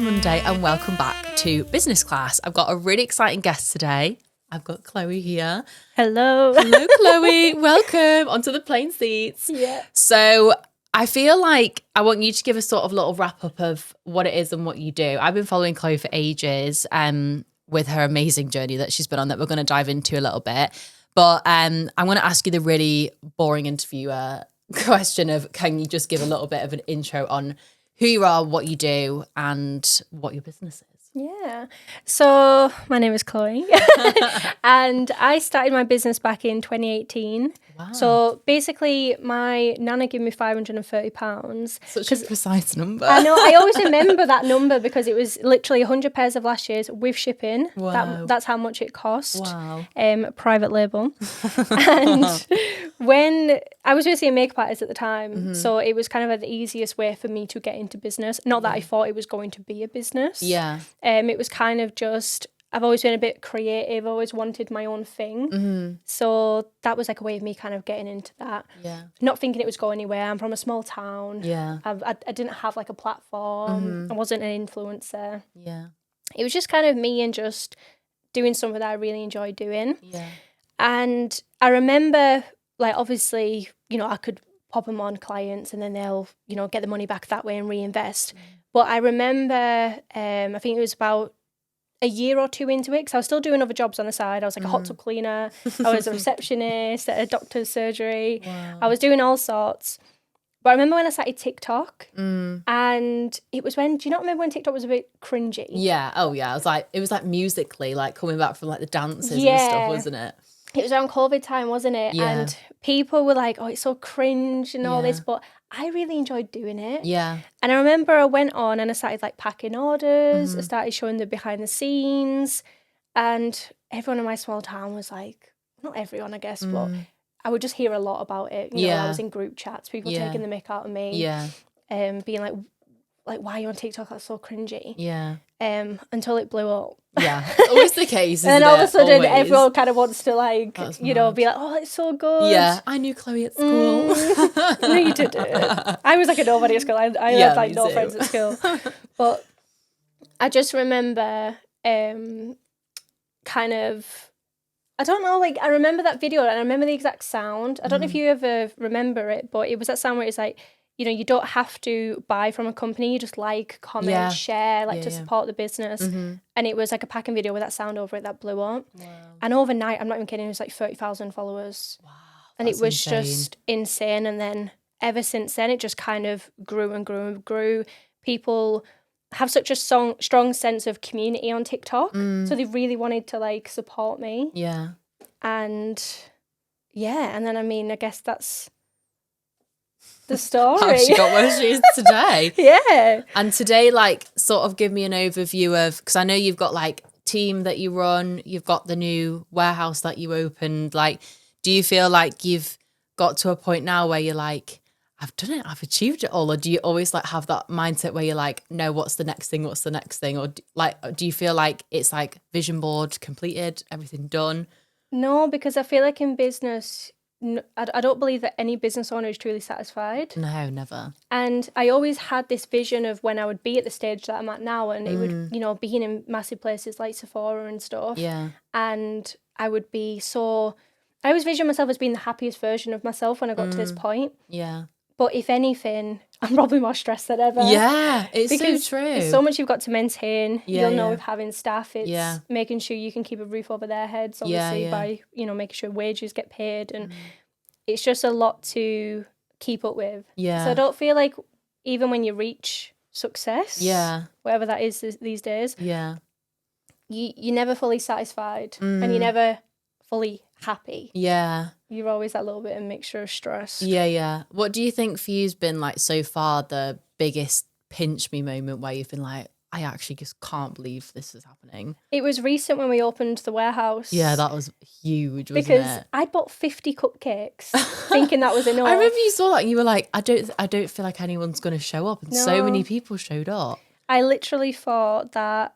Monday and welcome back to Business Class. I've got a really exciting guest today. I've got Chloe here. Hello. Hello, Chloe. Welcome onto the plane seats. Yeah. So I feel like I want you to give a sort of little wrap up of what it is and what you do. I've been following Chloe for ages with her amazing journey that she's been on that we're going to dive into a little bit. But I'm going to ask you the really boring interviewer question of, can you just give a little bit of an intro on who you are, what you do, and what your business is? Yeah. So my name is Chloe and I started my business back in 2018. Wow. So basically my nana gave me £530. Such a precise number. I know, I always remember that number because it was literally 100 pairs of lashes with shipping. Wow. That's how much it cost. Wow. Private label. And when I was basically a makeup artist at the time, so it was kind of the easiest way for me to get into business. Not that I thought it was going to be a business. Yeah. It was kind of just, I've always been a bit creative, always wanted my own thing. So that was like a way of me kind of getting into that. Yeah. Not thinking it was going anywhere. I'm from a small town. Yeah. I didn't have like a platform. I wasn't an influencer. Yeah. It was just kind of me and just doing something that I really enjoyed doing. Yeah. And I remember, like, obviously, you know, I could pop them on clients and then they'll, you know, get the money back that way and reinvest. But I remember, I think it was about a year or two into it, because I was still doing other jobs on the side. I was like a hot tub cleaner. I was a receptionist at a doctor's surgery. Wow. I was doing all sorts. But I remember when I started TikTok, and it was when, do you not remember when TikTok was a bit cringy? Yeah. Oh, yeah. It was like musically, like coming back from like the dances and stuff, wasn't it? It was around COVID time, wasn't it? Yeah. And people were like, oh, it's so cringe and all this, but I really enjoyed doing it. Yeah. And I remember I went on and I started like packing orders. I started showing the behind the scenes, and everyone in my small town was like, not everyone, I guess, but I would just hear a lot about it. You know, I was in group chats, people taking the mick out of me. Yeah. Being like, why are you on TikTok? That's so cringy. Yeah. Until it blew up. Yeah. Always the case, And then isn't all of a it? sudden, Always. everyone kind of wants to, like, That's you know, mad. be like, oh, it's so good. Yeah. I knew Chloe at school. No, you didn't. I was like a nobody at school. I had like me no too. friends at school. But I just remember kind of, I don't know, like, I remember that video and I remember the exact sound. I don't know if you ever remember it, but it was that sound where it's like, you know, you don't have to buy from a company. You just like, comment, share, like to support the business. And it was like a packing video with that sound over it that blew up. Wow. And overnight, I'm not even kidding, it was like 30,000 followers. Wow. And it was just insane. And then ever since then, it just kind of grew and grew and grew. People have such a strong sense of community on TikTok. So they really wanted to like support me. Yeah. And yeah, and then I mean, I guess that's the story. How she got where she is today. Yeah. And today, like, sort of give me an overview of, because I know you've got like team that you run, you've got the new warehouse that you opened. Like, do you feel like you've got to a point now where you're like, I've done it, I've achieved it all? Or do you always like have that mindset where you're like, no, what's the next thing? What's the next thing? Or do you feel like it's like vision board completed, everything done? No, because I feel like in business, I don't believe that any business owner is truly satisfied. No, never. And I always had this vision of when I would be at the stage that I'm at now, and it would, you know, being in massive places like Sephora and stuff. Yeah. And I would be so, I always vision myself as being the happiest version of myself when I got to this point. Yeah. But if anything, I'm probably more stressed than ever. Yeah, it's because so true. There's so much you've got to maintain. Yeah, You'll know with having staff, it's Yeah. making sure you can keep a roof over their heads, obviously, by, you know, making sure wages get paid. And it's just a lot to keep up with. Yeah. So I don't feel like even when you reach success, whatever that is these days, you're never fully satisfied and you're never fully happy. Yeah. You're always that little bit of mixture of stress. Yeah, yeah. What do you think for you's been like so far the biggest pinch me moment where you've been like, I actually just can't believe this is happening? It was recent when we opened the warehouse. Yeah, that was huge, wasn't because it? I bought 50 cupcakes thinking that was enough. I remember you saw that and you were like, I don't feel like anyone's going to show up. And so many people showed up. I literally thought that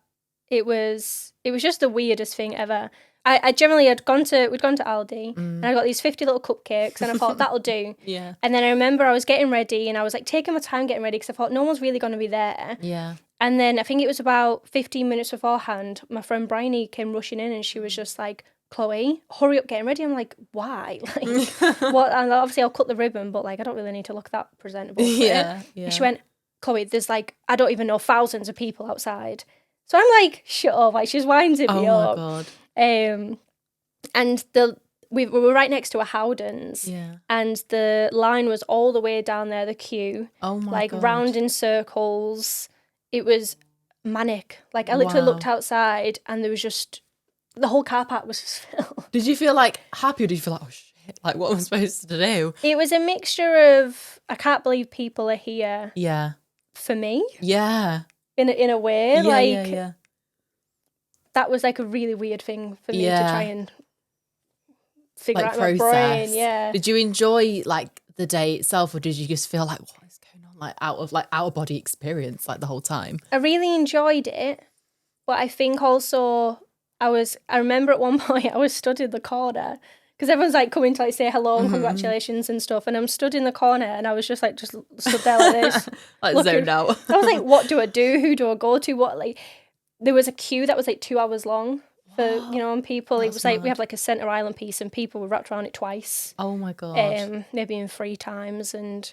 it was just the weirdest thing ever. I generally we'd gone to Aldi and I got these 50 little cupcakes and I thought that'll do. Yeah. And then I remember I was getting ready and I was like taking my time getting ready because I thought no one's really going to be there. Yeah. And then I think it was about 15 minutes beforehand, my friend Bryony came rushing in and she was just like, Chloe, hurry up, getting ready. I'm like, why? Like, what? And obviously I'll cut the ribbon, but like, I don't really need to look that presentable for it. And she went, Chloe, there's like, I don't even know, thousands of people outside. So I'm like, shut up. Like, she's winding me up. Oh my God. And we were right next to a Howdens. Yeah. And the line was all the way down there, the queue. Oh my like, God. round in circles. It was manic. Like, I literally looked outside and there was just, the whole car park was just filled. Did you feel like happy or did you feel like, oh shit, like what am I supposed to do? It was a mixture of, I can't believe people are here. Yeah. For me. Yeah. In a way. Yeah, like, that was like a really weird thing for me to try and figure like out my brain. Yeah. Did you enjoy like the day itself or did you just feel like, what is going on? Like out of body experience like the whole time? I really enjoyed it. But I think also I remember at one point I was stood in the corner because everyone's like coming to like say hello and congratulations and stuff, and I'm stood in the corner and I was just stood there like this, like zoned out. I was like, what do I do? Who do I go to? What, like, there was a queue that was like 2 hours long for and people. It was like we had like a Centre Island piece and people were wrapped around it twice. Oh my God. Maybe in 3 times, and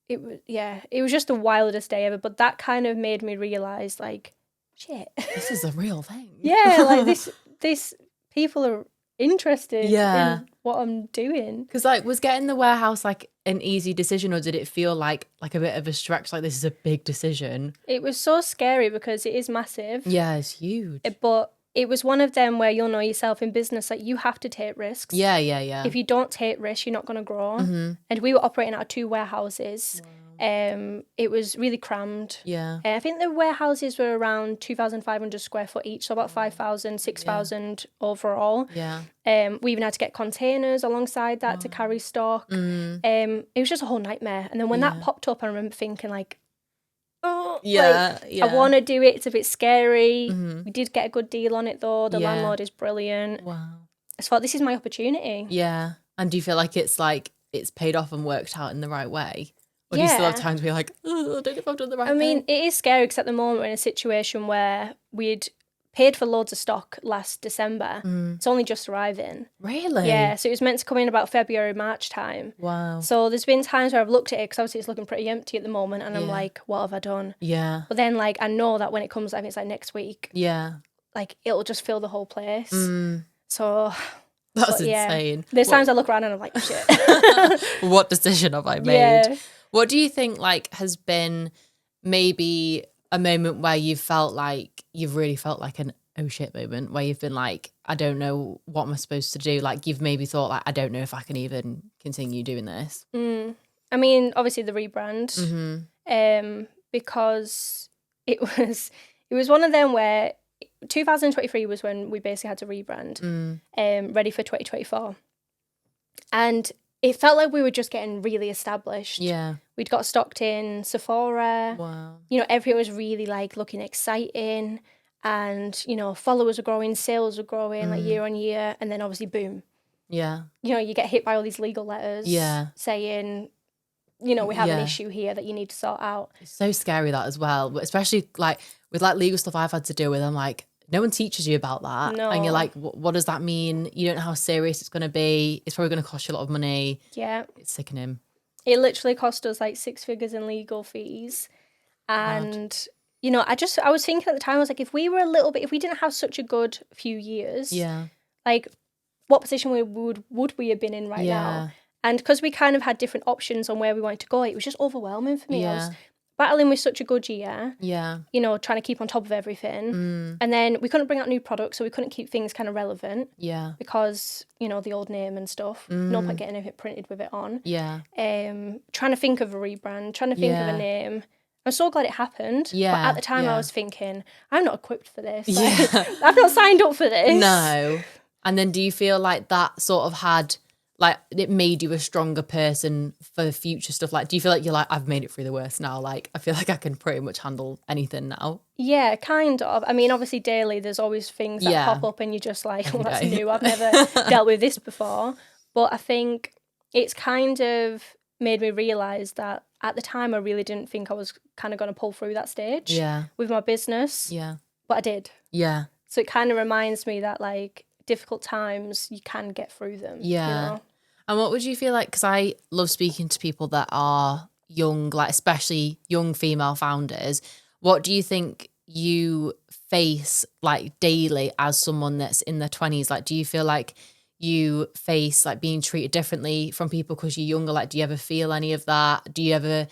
it was just the wildest day ever. But that kind of made me realise like, shit, this is a real thing. Yeah, like this people are interested in what I'm doing. Because like, was getting the warehouse like an easy decision or did it feel like a bit of a stretch, like this is a big decision? It was so scary because it is massive. Yeah, it's huge. But it was one of them where you'll know yourself in business, like you have to take risks. Yeah. If you don't take risks, you're not going to grow. Mm-hmm. And we were operating out of 2 warehouses. Wow. It was really crammed. Yeah. I think the warehouses were around 2,500 square foot each, so about 5,000, 6,000 overall. Yeah. We even had to get containers alongside that to carry stock. It was just a whole nightmare. And then when that popped up, I remember thinking like, oh, I want to do it. It's a bit scary. Mm-hmm. We did get a good deal on it though. The landlord is brilliant. Wow. I thought this is my opportunity. Yeah. And do you feel like it's paid off and worked out in the right way? Or do you still have times where you're like, oh, I don't know if I've done the right thing? I mean, it is scary because at the moment we're in a situation where we'd paid for loads of stock last December. It's only just arriving. Really? Yeah, so it was meant to come in about February, March time. Wow. So there's been times where I've looked at it because obviously it's looking pretty empty at the moment and I'm like, what have I done? Yeah. But then like I know that when it comes, I think it's like next week. Yeah. Like it'll just fill the whole place. So... That's insane. There's times I look around and I'm like, shit. What decision have I made? Yeah. What do you think like has been maybe a moment where you've really felt like an oh shit moment where you've been like, I don't know what am I supposed to do? Like you've maybe thought like, I don't know if I can even continue doing this. I mean, obviously the rebrand, because it was one of them where 2023 was when we basically had to rebrand, ready for 2024. And it felt like we were just getting really established. Yeah. We'd got stocked in Sephora. Wow. Everything was really like looking exciting. And, followers were growing, sales were growing like year on year. And then obviously, boom. Yeah. You get hit by all these legal letters saying, we have an issue here that you need to sort out. It's so scary that as well. But especially like with like legal stuff I've had to deal with, I'm like, no one teaches you about that. No. And you're like, what does that mean? You don't know how serious it's going to be. It's probably going to cost you a lot of money. Yeah. It's sickening. It literally cost us like 6 figures in legal fees. And, I was thinking at the time, I was like, if we didn't have such a good few years, like what position would we have been in right now? And because we kind of had different options on where we wanted to go, it was just overwhelming for me. I was battling with such a good year, trying to keep on top of everything. And then we couldn't bring out new products, so we couldn't keep things kind of relevant. Yeah. Because, the old name and stuff. No point getting anything printed with it on. Yeah. Trying to think of a rebrand, trying to think of a name. I'm so glad it happened. Yeah. But at the time I was thinking, I'm not equipped for this. I've not signed up for this. No. And then do you feel like that sort of had... like it made you a stronger person for future stuff? Like, do you feel like you're like, I've made it through the worst now? Like, I feel like I can pretty much handle anything now. Yeah, kind of. I mean, obviously daily there's always things that pop up and you're just like, well, that's new. I've never dealt with this before. But I think it's kind of made me realise that at the time I really didn't think I was kind of going to pull through that stage with my business. Yeah. But I did. Yeah. So it kind of reminds me that like difficult times, you can get through them. Yeah. You know? And what would you feel like, because I love speaking to people that are young, like especially young female founders, what do you think you face like daily as someone that's in their 20s? Like, do you feel like you face like being treated differently from people because you're younger? Like, do you ever feel any of that? Do you ever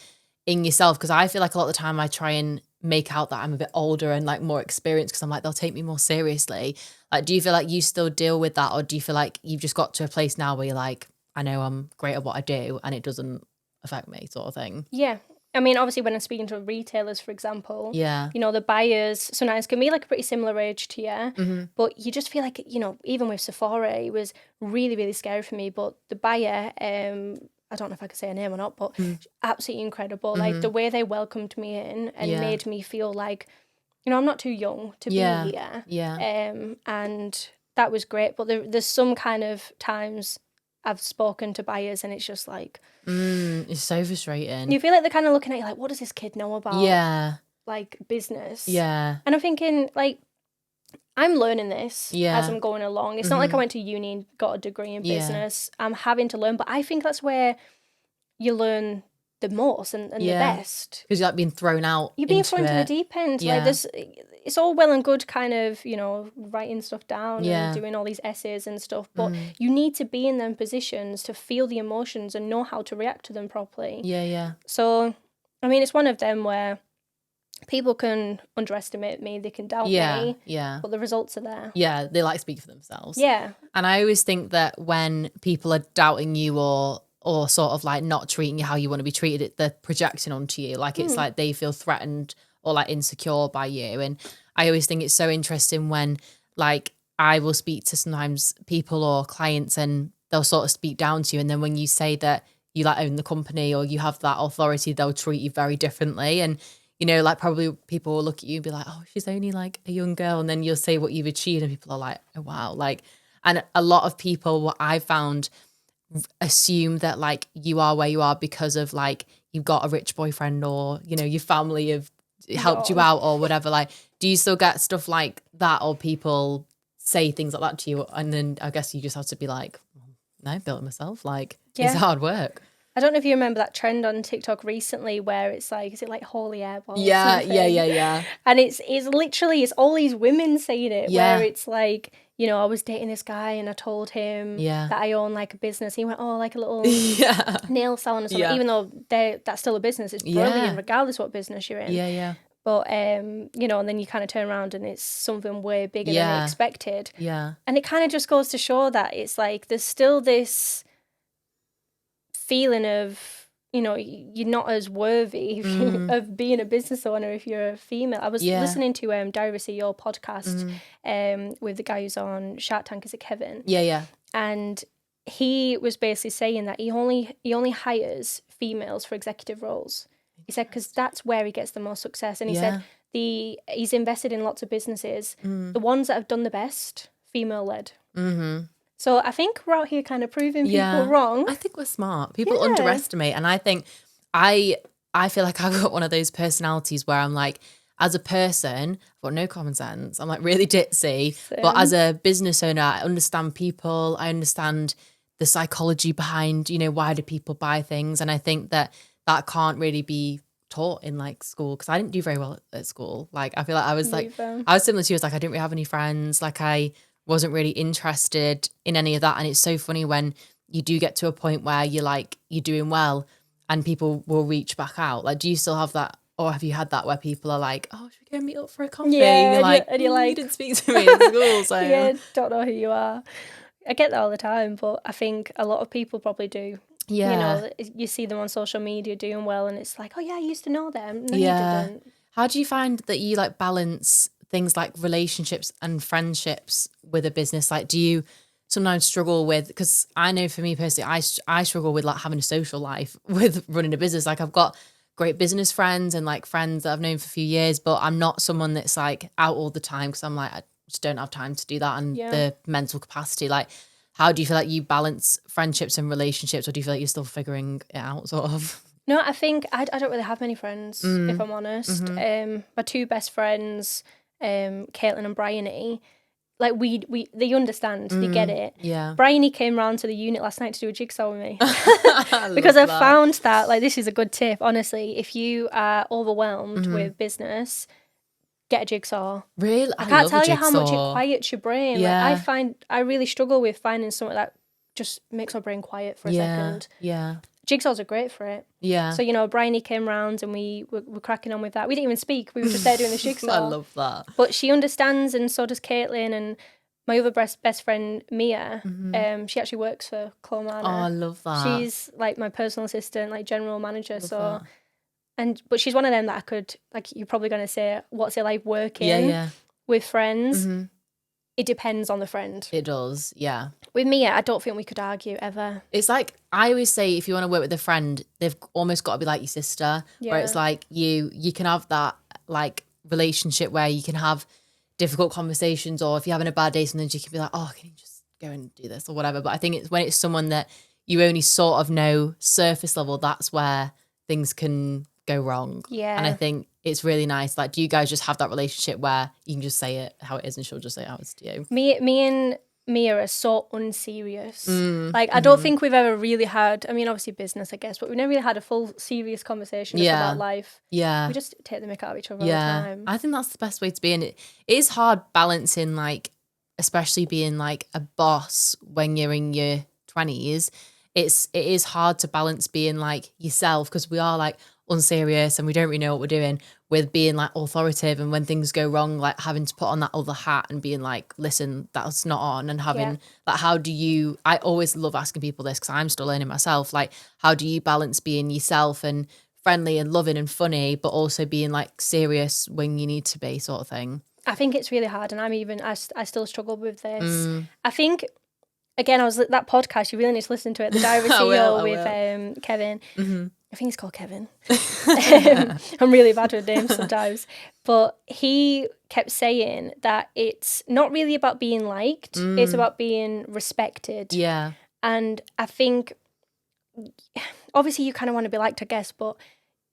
in yourself? Because I feel like a lot of the time I try and make out that I'm a bit older and like more experienced because I'm like, they'll take me more seriously. Like, do you feel like you still deal with that, or do you feel like you've just got to a place now where you're like, I know I'm great at what I do and it doesn't affect me, sort of thing? Yeah. I mean, obviously, when I'm speaking to retailers, for example, Yeah. you know, the buyers sometimes can be like a pretty similar age to you, but you just feel like, you know, even with Sephora, it was really, really scary for me. But the buyer, I don't know if I could say her name or not, but absolutely incredible. Like the way they welcomed me in and made me feel like, you know, I'm not too young to be here. Yeah. And that was great. But there's some kind of times I've spoken to buyers and it's just like... it's so frustrating. You feel like they're kind of looking at you like, what does this kid know about like business? Yeah. And I'm thinking like, I'm learning this as I'm going along. It's not like I went to uni and got a degree in business. I'm having to learn, but I think that's where you learn the most and the best. Because you're like being thrown out. You're being thrown to the deep end. Yeah. Like it's all well and good kind of, you know, writing stuff down and doing all these essays and stuff, but you need to be in them positions to feel the emotions and know how to react to them properly. Yeah. So, I mean, it's one of them where people can underestimate me, they can doubt me, but the results are there. Yeah, they like speak for themselves. Yeah. And I always think that when people are doubting you or sort of like not treating you how you want to be treated, they're projecting onto you. Like it's like they feel threatened or like insecure by you. And I always think it's so interesting when like I will speak to sometimes people or clients and they'll sort of speak down to you. And then when you say that you like own the company or you have that authority, they'll treat you very differently. And, you know, like probably people will look at you and be like, oh, she's only like a young girl. And then you'll say what you've achieved and people are like, oh, wow. Like, and a lot of people, what I found, assume that like you are where you are because of like you've got a rich boyfriend or, you know, your family have helped you out or whatever. Like, do you still get stuff like that or people say things like that to you? And then I guess you just have to be like, no, I built it myself. Like, it's hard work. I don't know if you remember that trend on TikTok recently where it's like, is it like holy airball? Yeah. And it's literally, it's all these women saying it where it's like, you know, I was dating this guy and I told him that I own like a business. He went, oh, like a little nail salon or something. Even though that's still a business, it's brilliant regardless what business you're in. Yeah. But, you know, and then you kind of turn around and it's something way bigger than expected. Yeah. And it kind of just goes to show that it's like there's still this feeling of, you know, you're not as worthy of being a business owner if you're a female. I was listening to Diary CEO podcast with the guy who's on Shark Tank. Is it Kevin? Yeah. And he was basically saying that he only hires females for executive roles. He said because that's where he gets the most success. And he said he's invested in lots of businesses. The ones that have done the best, female led. So I think we're out here kind of proving people wrong. I think we're smart. People underestimate. And I think I feel like I've got one of those personalities where I'm like, as a person, I've got no common sense. I'm like really ditzy. Same. But as a business owner, I understand people. I understand the psychology behind, you know, why do people buy things? And I think that can't really be taught in like school because I didn't do very well at school. Like I feel like I was like, I was similar to you. I was like, I didn't really have any friends. Like I wasn't really interested in any of that. And it's so funny when you do get to a point where you're like, you're doing well and people will reach back out. Like, do you still have that? Or have you had that where people are like, oh, should we go meet up for a coffee? Yeah, and you're like, you didn't speak to me in school. So yeah, don't know who you are. I get that all the time, but I think a lot of people probably do. Yeah. You know, you see them on social media doing well and it's like, oh yeah, I used to know them. No, you didn't. How do you find that you like balance things like relationships and friendships with a business? Like, do you sometimes struggle with, because I know for me personally, I struggle with like having a social life with running a business. Like I've got great business friends and like friends that I've known for a few years, but I'm not someone that's like out all the time because I'm like, I just don't have time to do that and the mental capacity. Like, how do you feel like you balance friendships and relationships, or do you feel like you're still figuring it out, sort of? No, I think I don't really have many friends, if I'm honest. My two best friends, Caitlin and Bryony, like they understand, they get it. Yeah. Bryony came round to the unit last night to do a jigsaw with me because I found that, like, this is a good tip. Honestly, if you are overwhelmed with business, get a jigsaw. Really? I can't tell you how much it jigsaw. quiets your brain. Yeah. Like, I really struggle with finding something that just makes my brain quiet for a second. Yeah. Jigsaws are great for it. Yeah. So, you know, Bryony came round and we were cracking on with that. We didn't even speak. We were just there doing the jigsaw. I love that. But she understands, and so does Caitlin, and my other best friend, Mia. She actually works for Clomana. Oh, I love that. She's like my personal assistant, like general manager. But she's one of them that I could, like, you're probably going to say, what's it like working with friends? It depends on the friend. It does, yeah. With Mia, I don't think we could argue ever. It's like, I always say, if you want to work with a friend, they've almost got to be like your sister. Yeah. Where it's like you can have that like relationship where you can have difficult conversations, or if you're having a bad day, sometimes you can be like, oh, can you just go and do this or whatever. But I think it's when it's someone that you only sort of know surface level, that's where things can go wrong. Yeah. And I think it's really nice. Like, do you guys just have that relationship where you can just say it how it is and she'll just say it how it is to you? Me and Mia are so unserious. Like, I don't think we've ever really had, I mean, obviously business, I guess, but we've never really had a full serious conversation just about life. Yeah. We just take the mick out of each other all the time. I think that's the best way to be. And it is hard balancing, like, especially being like a boss when you're in your 20s. It is hard to balance being like yourself, because we are like unserious and we don't really know what we're doing, with being like authoritative, and when things go wrong, like having to put on that other hat and being like, listen, that's not on, and having like, how do you, I always love asking people this because I'm still learning myself, like, how do you balance being yourself and friendly and loving and funny, but also being like serious when you need to be, sort of thing? I think it's really hard, and I still struggle with this. I think, again, that podcast, you really need to listen to it, The Diary of a CEO with Kevin. I think it's called Kevin. I'm really bad with names sometimes. But he kept saying that it's not really about being liked, it's about being respected. Yeah. And I think, obviously you kind of want to be liked, I guess, but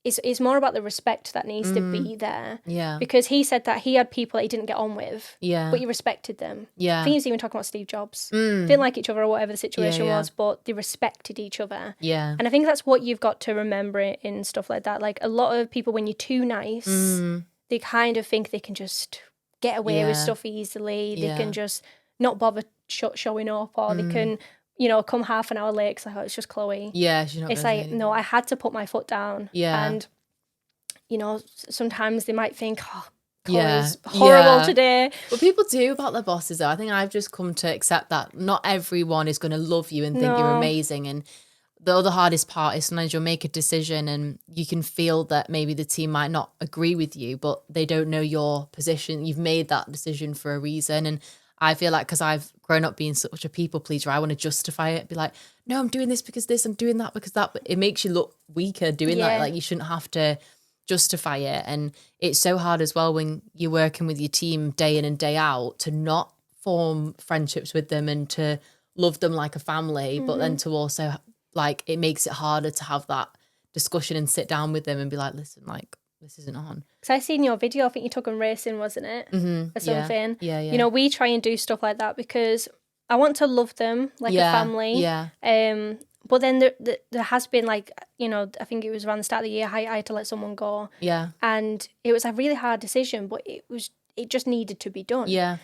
it's more about the respect that needs to be there. Yeah. Because he said that he had people that he didn't get on with, Yeah. but he respected them. Yeah. I think he was even talking about Steve Jobs. Didn't like each other or whatever the situation was, but they respected each other. Yeah. And I think that's what you've got to remember in stuff like that. Like, a lot of people, when you're too nice, they kind of think they can just get away with stuff easily. They can just not bother showing up, or they can, you know, come half an hour late because like, oh, it's just Chloe. Yeah, she's not. It's like, no, I had to put my foot down. Yeah. And, you know, sometimes they might think, oh, Chloe's horrible today. But people do about their bosses, though. I think I've just come to accept that not everyone is going to love you and think you're amazing. And the other hardest part is sometimes you'll make a decision and you can feel that maybe the team might not agree with you, but they don't know your position. You've made that decision for a reason. And I feel like, because I've grown up being such a people pleaser, I want to justify it, be like, no, I'm doing this because this, I'm doing that because that. But it makes you look weaker doing that. Like, you shouldn't have to justify it. And it's so hard as well when you're working with your team day in and day out to not form friendships with them and to love them like a family, but then to also, like, it makes it harder to have that discussion and sit down with them and be like, listen, like, this isn't on. Because I seen your video, I think you took them racing, wasn't it? Or something. Yeah. You know, we try and do stuff like that because I want to love them like a family. Yeah. But then there has been, like, you know, I think it was around the start of the year, I had to let someone go. Yeah. And it was a really hard decision, but it just needed to be done. Yeah.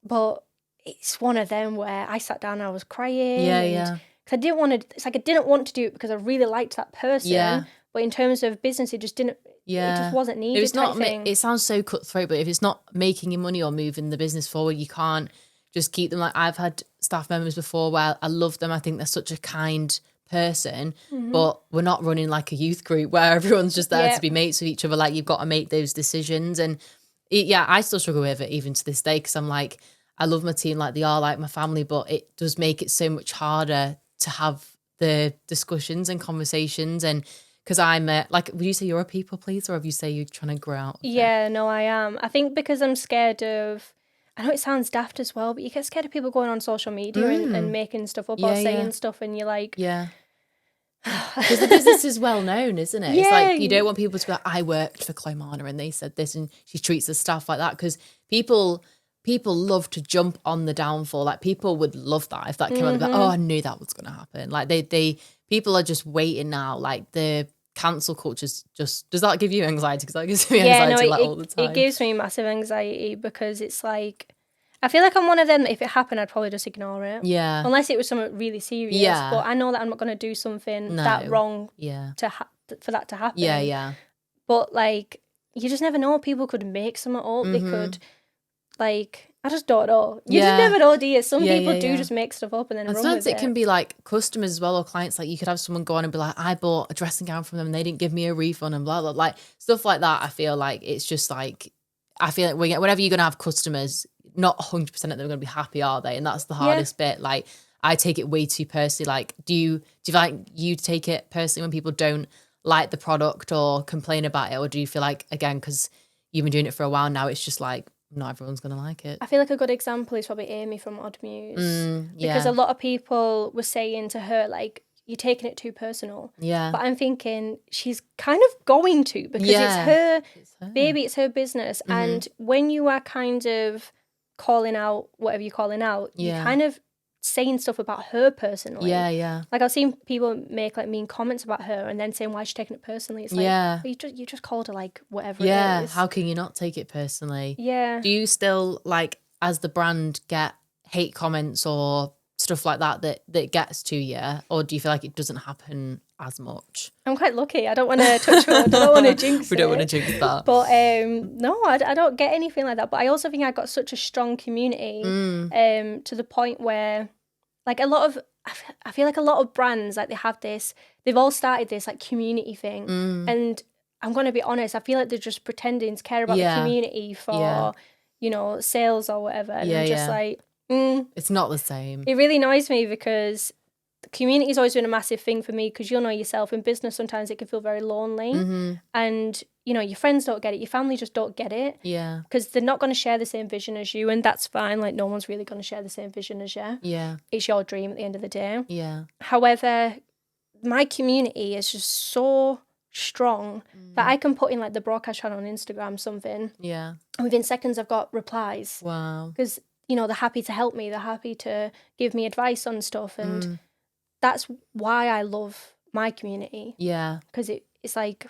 But it's one of them where I sat down and I was crying. Yeah. Because I didn't want to, it's like I didn't want to do it because I really liked that person. Yeah. But in terms of business, it just didn't, it just wasn't needed. It's not, it sounds so cutthroat, but if it's not making you money or moving the business forward, you can't just keep them. Like, I've had staff members before where I love them. I think they're such a kind person, but we're not running like a youth group where everyone's just there to be mates with each other. Like, you've got to make those decisions. And I still struggle with it even to this day, because I'm like, I love my team like they are like my family, but it does make it so much harder to have the discussions and conversations. And because I'm like, would you say you're a people pleaser, or have you say you're trying to grow out? Yeah, no, I am. I think because I'm scared of, I know it sounds daft as well, but you get scared of people going on social media and making stuff up or saying stuff, and you're like, yeah. Because the business is well known, isn't it? It's like you don't want people to be like, I worked for Clomana and they said this and she treats the staff like that, because people love to jump on the downfall. Like people would love that if that came out. Like, oh, I knew that was going to happen. Like they people are just waiting now. Like the cancel culture's just, does that give you anxiety? Because that gives me anxiety all the time. It gives me massive anxiety because it's like, I feel like I'm one of them that if it happened, I'd probably just ignore it. Yeah. Unless it was something really serious. Yeah. But I know that I'm not going to do something that wrong for that to happen. Yeah, yeah. But like, you just never know. People could make something up. They could, like, I just don't know. You just never know, do you? Some people do just make stuff up and then run with it. Sometimes it can be like customers as well, or clients. Like you could have someone go on and be like, I bought a dressing gown from them and they didn't give me a refund and blah, blah, like stuff like that. I feel like it's just like, whenever you're going to have customers, not 100% that they're going to be happy, are they? And that's the hardest bit. Like I take it way too personally. Like, do you feel like you take it personally when people don't like the product or complain about it? Or do you feel like, again, because you've been doing it for a while now, it's just like, not everyone's going to like it? I feel like a good example is probably Amy from Odd Muse. Because a lot of people were saying to her, like, you're taking it too personal. Yeah. But I'm thinking she's kind of going to, because it's her baby, it's her business. And when you are kind of calling out whatever you're calling out, you're kind of saying stuff about her personally. Yeah, yeah. Like I've seen people make like mean comments about her and then saying why she's taking it personally. It's like, well, you just called her like whatever it is. How can you not take it personally? Yeah. Do you still, like, as the brand, get hate comments or stuff like that gets to you? Or do you feel like it doesn't happen as much? I'm quite lucky. I don't want to touch wood. I don't want to jinx it. We don't want to jinx that. But no, I don't get anything like that. But I also think I got such a strong community to the point where, like, I feel like a lot of brands, like, they've all started this like community thing. And I'm going to be honest, I feel like they're just pretending to care about the community for, sales or whatever. And I'm just like, it's not the same. It really annoys me because the community's always been a massive thing for me, because you'll know yourself, in business sometimes it can feel very lonely. And, your friends don't get it, your family just don't get it. Yeah. Because they're not going to share the same vision as you, and that's fine. Like, no one's really going to share the same vision as you. Yeah. It's your dream at the end of the day. Yeah. However, my community is just so strong that I can put in like the broadcast channel on Instagram something. Yeah. And within seconds I've got replies. Wow. Because, they're happy to help me. They're happy to give me advice on stuff. And that's why I love my community. Yeah. Because it's like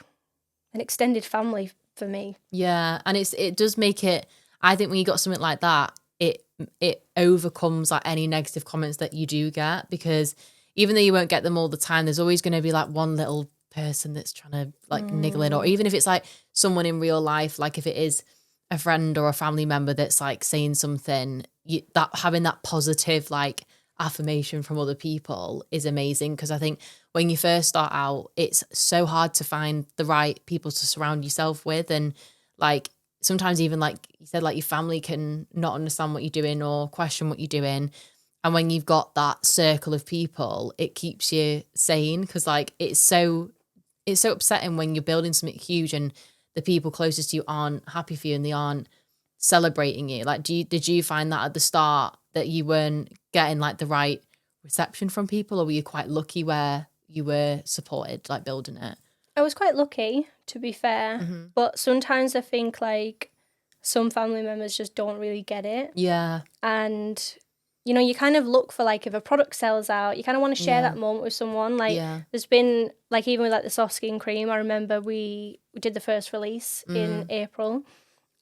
an extended family for me. Yeah. And it does make it, I think when you got something like that, it overcomes like any negative comments that you do get, because even though you won't get them all the time, there's always going to be like one little person that's trying to like niggle in, or even if it's like someone in real life, like if it is a friend or a family member that's like saying something, that having that positive like affirmation from other people is amazing. Because I think when you first start out, it's so hard to find the right people to surround yourself with, and like sometimes even like you said, like your family can not understand what you're doing or question what you're doing. And when you've got that circle of people, it keeps you sane, because like it's so upsetting when you're building something huge and the people closest to you aren't happy for you and they aren't celebrating you. Like, did you find that at the start that you weren't getting like the right reception from people, or were you quite lucky where you were supported, like building it? I was quite lucky, to be fair. But sometimes I think like some family members just don't really get it. Yeah. And you kind of look for like if a product sells out, you kind of want to share that moment with someone. Like there's been like even with like the soft skin cream, I remember we did the first release in April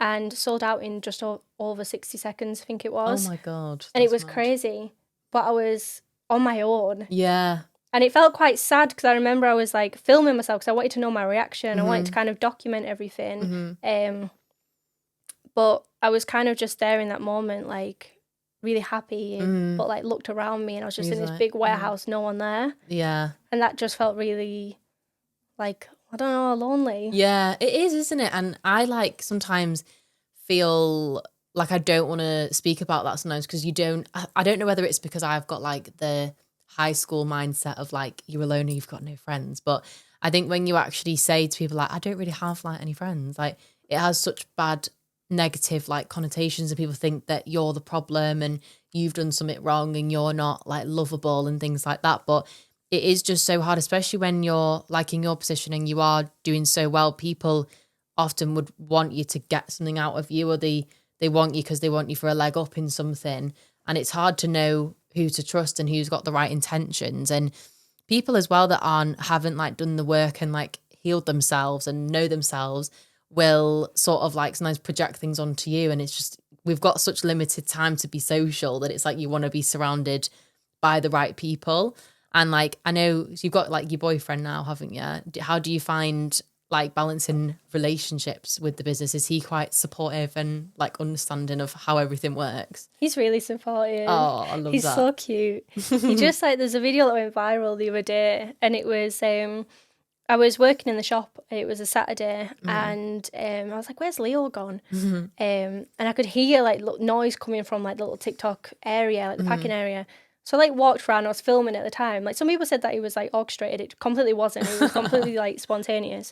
and sold out in just over 60 seconds, I think it was. Oh my God. And it was crazy. But I was on my own. Yeah. And it felt quite sad because I remember I was like filming myself because I wanted to know my reaction. I wanted to kind of document everything. But I was kind of just there in that moment, like really happy, but like looked around me and I was just in this big warehouse, no one there. Yeah. And that just felt really like, I don't know, lonely. Yeah, it is, isn't it? And I like sometimes feel like I don't want to speak about that sometimes because I don't know whether it's because I've got like the high school mindset of like you're alone and you've got no friends. But I think when you actually say to people like, I don't really have like any friends, like it has such bad negative like connotations and people think that you're the problem and you've done something wrong and you're not like lovable and things like that. But it is just so hard, especially when you're like in your position and you are doing so well. People often would want you to get something out of you, or they want you because they want you for a leg up in something. And it's hard to know who to trust and who's got the right intentions. And people as well that haven't like done the work and like healed themselves and know themselves will sort of like sometimes project things onto you. And it's just, we've got such limited time to be social that it's like you want to be surrounded by the right people. And like, I know you've got like your boyfriend now, haven't you? How do you find like balancing relationships with the business? Is he quite supportive and like understanding of how everything works? He's really supportive. Oh, I love that. He's so cute. He just like, there's a video that went viral the other day, and it was I was working in the shop. It was a Saturday, and I was like, "Where's Leo gone?" And I could hear like noise coming from like the little TikTok area, like the packing area. So I like walked around. I was filming at the time. Like some people said that he was like orchestrated. It completely wasn't. It was completely like spontaneous.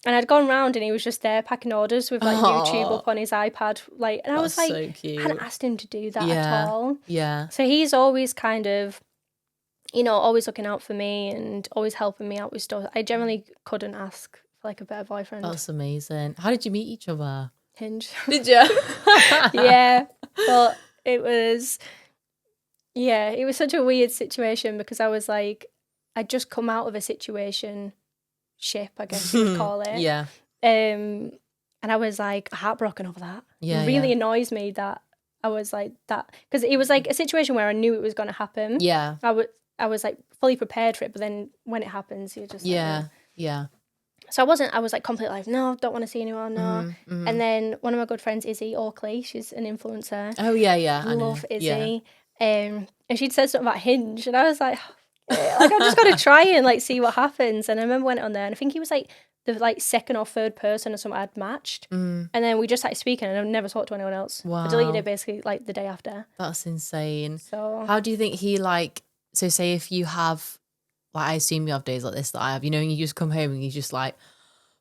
And I'd gone round and he was just there packing orders with like YouTube up on his iPad. Like, and I was like, so cute. I hadn't asked him to do that at all. Yeah. So he's always kind of, you know, always looking out for me and always helping me out with stuff. I generally couldn't ask for like a better boyfriend. That's amazing. How did you meet each other? Hinge. Did you? Yeah. But it was such a weird situation because I was like, I'd just come out of a situation ship, I guess you would call it. Yeah. And I was like heartbroken over that. Yeah. It really annoys me that I was like that, because it was like a situation where I knew it was going to happen. Yeah. I was like fully prepared for it, but then when it happens, you're just yeah. like, yeah. So I was like completely like, no, don't want to see anyone, no. And then one of my good friends, Izzy Oakley, she's an influencer. Oh yeah. I love Izzy. Yeah. And she'd said something about Hinge, and I was like I've just got to try and like see what happens. And I remember went on there, and I think he was like the like second or third person or something I'd matched. And then we just started speaking, and I never talked to anyone else. Wow. I deleted it basically like the day after. That's insane. So how do you think he like? So say if you have, like, I assume you have days like this that I have. You know, and you just come home and you just like,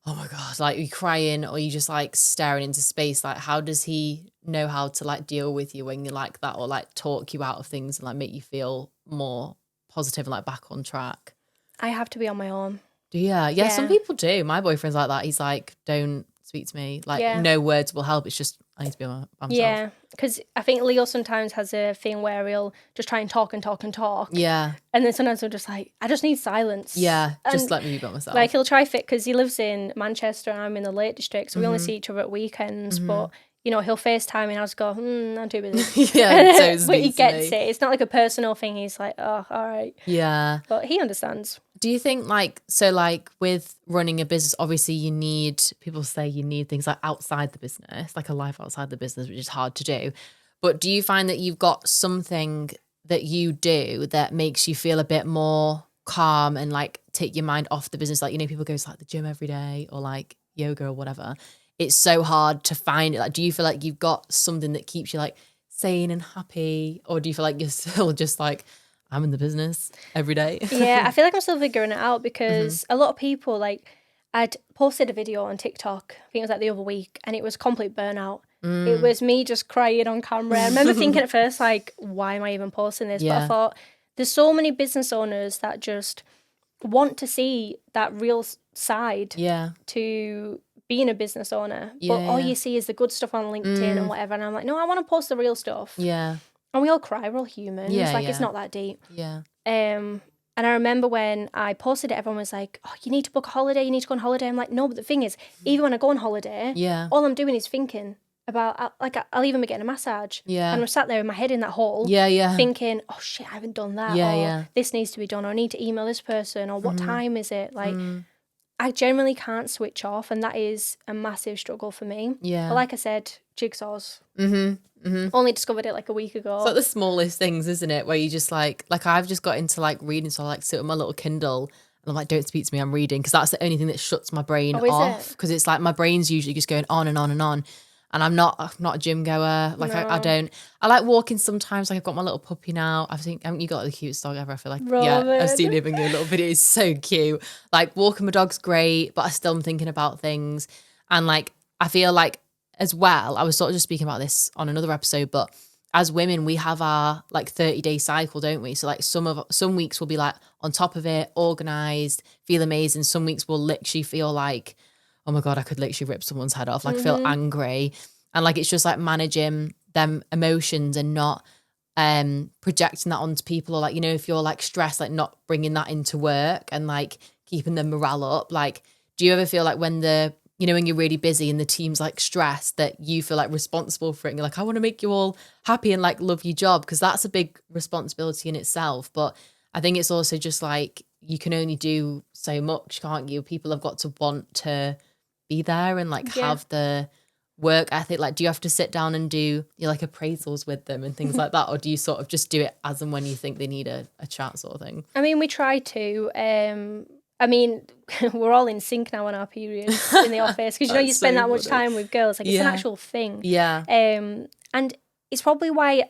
oh my god, like you're crying or you just like staring into space. Like, how does he know how to like deal with you when you're like that, or like talk you out of things and like make you feel more positive and like back on track? I have to be on my own. Yeah, some people do. My boyfriend's like that. He's like, don't speak to me. Like, no words will help. It's just, I need to be by myself. Yeah, because I think Leo sometimes has a thing where he'll just try and talk and talk and talk. Yeah. And then sometimes he'll just like, I just need silence. Yeah, just and let me be by myself. Like he'll try fit, because he lives in Manchester and I'm in the Lake District, so we only see each other at weekends, but you know, he'll FaceTime and I'll just go, I'm too busy. Yeah, but he gets it. It's not like a personal thing. He's like, oh, all right. Yeah. But he understands. Do you think like, so like with running a business, obviously people say you need things like outside the business, like a life outside the business, which is hard to do. But do you find that you've got something that you do that makes you feel a bit more calm and like take your mind off the business? Like, you know, people go to like the gym every day or like yoga or whatever. It's so hard to find it. Like, do you feel like you've got something that keeps you like sane and happy? Or do you feel like you're still just like, I'm in the business every day? Yeah, I feel like I'm still figuring it out, because a lot of people, like, I'd posted a video on TikTok, I think it was like the other week, and it was complete burnout. It was me just crying on camera. I remember thinking at first, like, why am I even posting this? Yeah. But I thought, there's so many business owners that just want to see that real side to being a business owner. But all you see is the good stuff on LinkedIn and whatever. And I'm like, no, I want to post the real stuff. Yeah. And we all cry, we're all humans. It's not that deep. Yeah. And I remember when I posted it, everyone was like, oh, you need to book a holiday, you need to go on holiday. I'm like, no, but the thing is, even when I go on holiday, all I'm doing is thinking about, like, I'll even be getting a massage. Yeah. And I'm sat there with my head in that hole. Yeah. Thinking, oh shit, I haven't done that. Or this needs to be done, or I need to email this person, or what time is it? Like, I generally can't switch off, and that is a massive struggle for me. Yeah. But like I said, jigsaws. Only discovered it like a week ago. It's like the smallest things, isn't it? Where you just like I've just got into like reading, so I like sit with my little Kindle and I'm like, don't speak to me, I'm reading, because that's the only thing that shuts my brain off. Because it's like my brain's usually just going on and on and on. And I'm not a gym goer. Like, no. I like walking sometimes. Like, I've got my little puppy now. Haven't you got the cutest dog ever? I feel like, Robin. Yeah, I've seen him in your little video. It's so cute. Like, walking my dog's great, but I still am thinking about things. And like, I feel like as well, I was sort of just speaking about this on another episode, but as women, we have our like 30-day cycle, don't we? So like some weeks we'll be like on top of it, organized, feel amazing. Some weeks we'll literally feel like, oh my God, I could literally rip someone's head off. Like feel angry. And like, it's just like managing them emotions and not projecting that onto people, or like, you know, if you're like stressed, like not bringing that into work and like keeping the morale up. Like, do you ever feel like when when you're really busy and the team's like stressed, that you feel like responsible for it and you're like, I want to make you all happy and like love your job? Because that's a big responsibility in itself. But I think it's also just like, you can only do so much, can't you? People have got to want to be there and like have the work ethic. Like, do you have to sit down and do like appraisals with them and things like that? Or do you sort of just do it as and when you think they need a chat sort of thing? I mean, we try to. We're all in sync now on our periods in the office, because you spend that much time with girls. Like, it's an actual thing. Yeah. And it's probably why,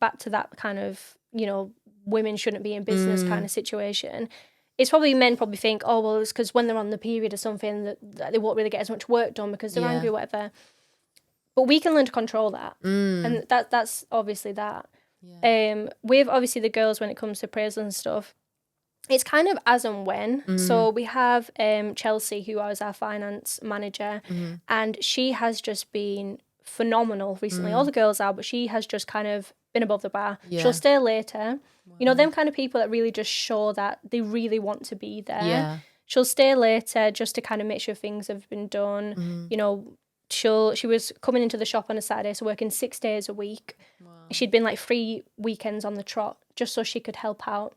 back to that kind of, women shouldn't be in business kind of situation. It's probably men probably think, oh, well, it's because when they're on the period or something that they won't really get as much work done because they're angry or whatever. But we can learn to control that. And that's obviously that. Yeah. With obviously the girls, when it comes to appraisals and stuff, it's kind of as and when. So we have Chelsea, who is our finance manager, and she has just been phenomenal recently. All the girls are, but she has just kind of been above the bar. Yeah. She'll stay later. Wow. Them kind of people that really just show that they really want to be there. Yeah. She'll stay later just to kind of make sure things have been done. She was coming into the shop on a Saturday, so working 6 days a week. Wow. She'd been like 3 weekends on the trot just so she could help out.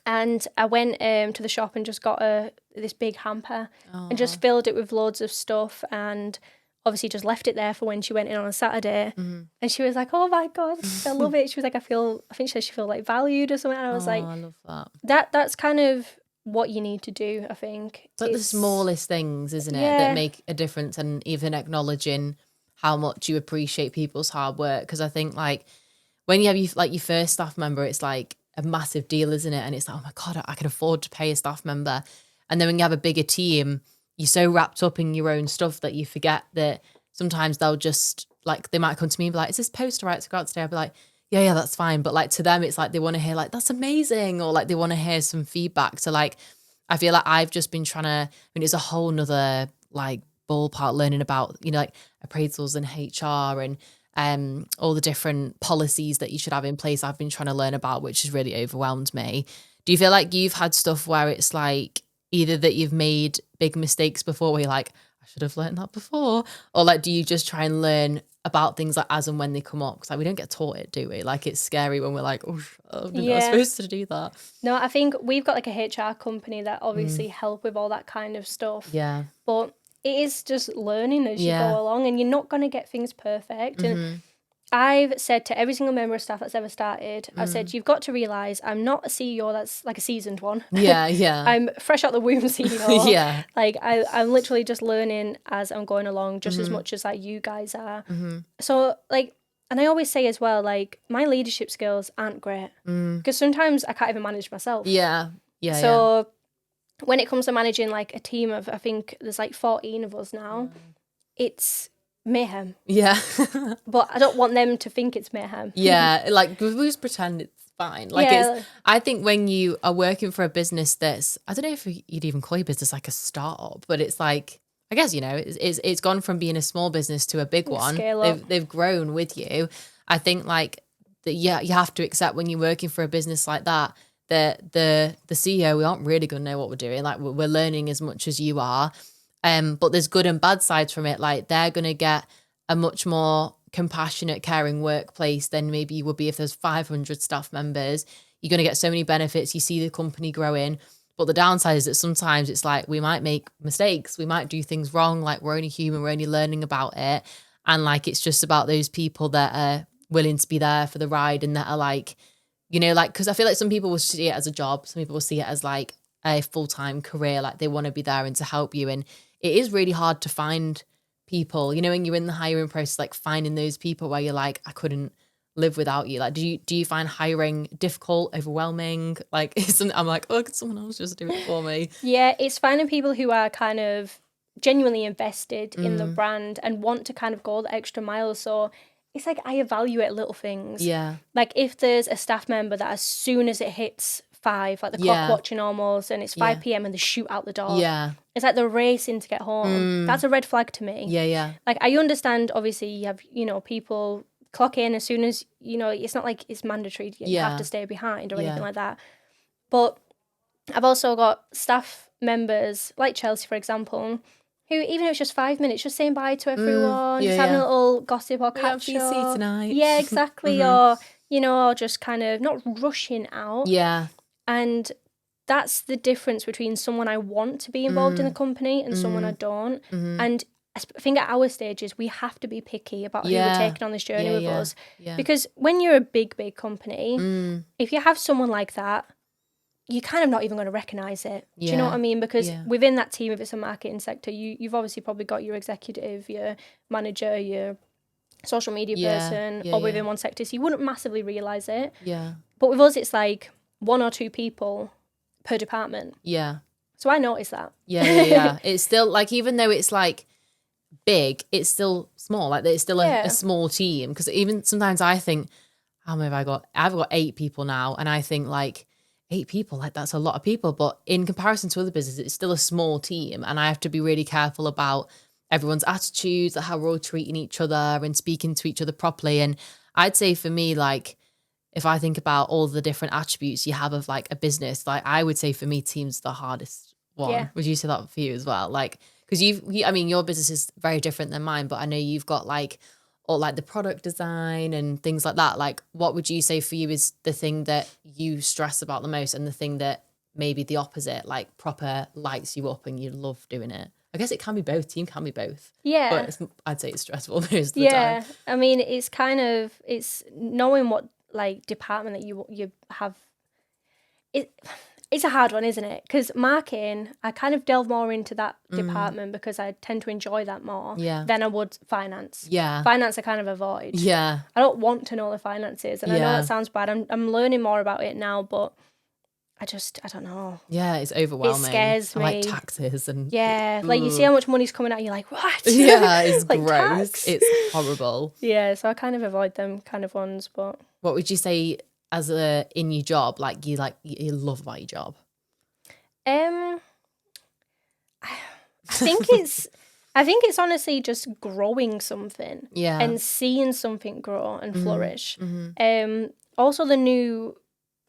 And I went to the shop and just got this big hamper and just filled it with loads of stuff, and obviously just left it there for when she went in on a Saturday. And she was like, oh my God, I love it. She was like, I think she said she felt like valued or something. And I was like, I love that. That's kind of what you need to do, I think. It's like the smallest things, isn't it, that make a difference, and even acknowledging how much you appreciate people's hard work. Because I think like when you have your first staff member, it's like a massive deal, isn't it? And it's like, oh my God, I can afford to pay a staff member. And then when you have a bigger team, you're so wrapped up in your own stuff that you forget that sometimes they'll just like, they might come to me and be like, is this poster right to go out today? I'll be like, yeah, that's fine. But like to them, it's like they want to hear like, that's amazing. Or like they want to hear some feedback. So like, I feel like I've just been trying to, it's a whole nother like ballpark learning about, like appraisals and HR and all the different policies that you should have in place. I've been trying to learn about, which has really overwhelmed me. Do you feel like you've had stuff where it's like either that you've made big mistakes before where you're like, I should have learned that before? Or like, do you just try and learn about things like as and when they come up? Because like we don't get taught it, do we? Like it's scary when we're like, oh, I'm not supposed to do that. No, I think we've got like a HR company that obviously help with all that kind of stuff. Yeah. But it is just learning as you go along, and you're not going to get things perfect. And I've said to every single member of staff that's ever started, I've said, you've got to realise I'm not a CEO that's like a seasoned one. Yeah. I'm fresh out the womb CEO. Yeah. Like I'm literally just learning as I'm going along, just as much as like you guys are. So like, and I always say as well, like my leadership skills aren't great because sometimes I can't even manage myself. Yeah. So when it comes to managing like a team of, I think there's like 14 of us now, it's mayhem. Yeah. But I don't want them to think it's mayhem. Yeah, like we just pretend it's fine. Like it's, I think when you are working for a business that's, I don't know if you'd even call your business like a startup, but it's like, I guess, it's gone from being a small business to a big one. Scale up. They've grown with you. I think like that, you have to accept when you're working for a business like that, the CEO, we aren't really going to know what we're doing. Like we're learning as much as you are. But there's good and bad sides from it. Like they're going to get a much more compassionate, caring workplace than maybe you would be if there's 500 staff members. You're going to get so many benefits. You see the company growing. But the downside is that sometimes it's like we might make mistakes. We might do things wrong. Like we're only human. We're only learning about it. And like it's just about those people that are willing to be there for the ride and that are like, like, because I feel like some people will see it as a job. Some people will see it as like a full-time career. Like they want to be there and to help you. And it is really hard to find people, when you're in the hiring process, like finding those people where you're like, I couldn't live without you. Like, do you find hiring difficult, overwhelming? Like, I'm like, oh, could someone else just do it for me? Yeah, it's finding people who are kind of genuinely invested in the brand and want to kind of go the extra mile. So it's like I evaluate little things. Yeah. Like if there's a staff member that as soon as it hits 5, like the clock watching almost, and it's 5 p.m. and they shoot out the door. Yeah. It's like they're racing to get home. That's a red flag to me. Yeah, yeah. Like I understand, obviously, you have, people clock in as soon as, it's not like it's mandatory. You have to stay behind or anything like that. But I've also got staff members, like Chelsea, for example, who, even if it's just 5 minutes, just saying bye to everyone, just having a little gossip or catch up. Tonight. Yeah, exactly. Or, or just kind of not rushing out. Yeah. And that's the difference between someone I want to be involved in the company and someone I don't. And I think at our stages, we have to be picky about who we're taking on this journey with us. Yeah. Because when you're a big, big company, if you have someone like that, you're kind of not even going to recognise it. Do you know what I mean? Because within that team, if it's a marketing sector, you've obviously probably got your executive, your manager, your social media person, or within one sector. So you wouldn't massively realise it. Yeah. But with us, it's like 1 or 2 people per department. Yeah. So I noticed that. Yeah. It's still, like, even though it's, like, big, it's still small. Like, it's still a small team. Because even sometimes I think, how many have I got? I've got 8 people now. And I think, like, 8 people, like, that's a lot of people. But in comparison to other businesses, it's still a small team. And I have to be really careful about everyone's attitudes, how we're all treating each other and speaking to each other properly. And I'd say for me, like, if I think about all the different attributes you have of, like, a business, like, I would say for me, team's the hardest one. Yeah. Would you say that for you as well? Like, because I mean, your business is very different than mine, but I know you've got, like, all, like, the product design and things like that. Like, what would you say for you is the thing that you stress about the most, and the thing that maybe the opposite, like, proper lights you up and you love doing it? I guess it can be both. Team can be both. Yeah. But I'd say it's stressful most of the time. Yeah. I mean, it's knowing what, like, department that you have. It's a hard one, isn't it? Because marketing, I kind of delve more into that department because I tend to enjoy that more than I would finance. Yeah. Finance I kind of avoid. Yeah. I don't want to know the finances. And I know that sounds bad. I'm learning more about it now, but I don't know. Yeah, it's overwhelming. It scares me. Like taxes and... Yeah, like you see how much money's coming out and you're like, what? Yeah, it's like gross. Tax. It's horrible. Yeah, so I kind of avoid them kind of ones, but... What would you say in your job, like you love about your job? I think it's honestly just growing something. Yeah. And seeing something grow and flourish. Mm-hmm. Also the new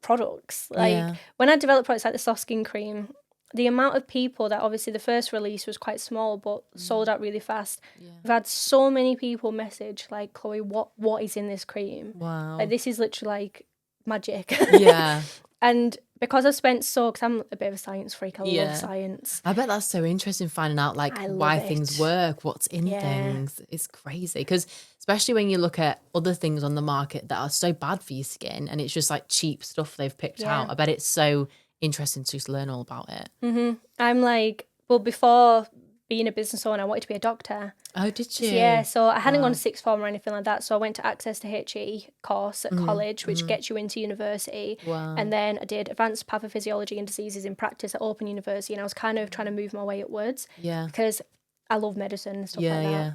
products. Like when I developed products like the soft skin cream, the amount of people that, obviously the first release was quite small but sold out really fast. Yeah. We've had so many people message like, Chloe, what is in this cream? Wow. Like, this is literally like magic. Yeah. And because I've spent because I'm a bit of a science freak, I love science. I bet that's so interesting, finding out like why things work, what's in things. It's crazy, because especially when you look at other things on the market that are so bad for your skin and it's just like cheap stuff they've picked out. I bet it's so interesting to just learn all about it. Mm-hmm. I'm like, well, before being a business owner, I wanted to be a doctor. Oh, did you? Yeah, so I hadn't gone to sixth form or anything like that. So I went to Access to HE course at college, which gets you into university. Wow. And then I did Advanced Pathophysiology and Diseases in Practice at Open University. And I was kind of trying to move my way upwards. Yeah. Because I love medicine and stuff like that. Yeah.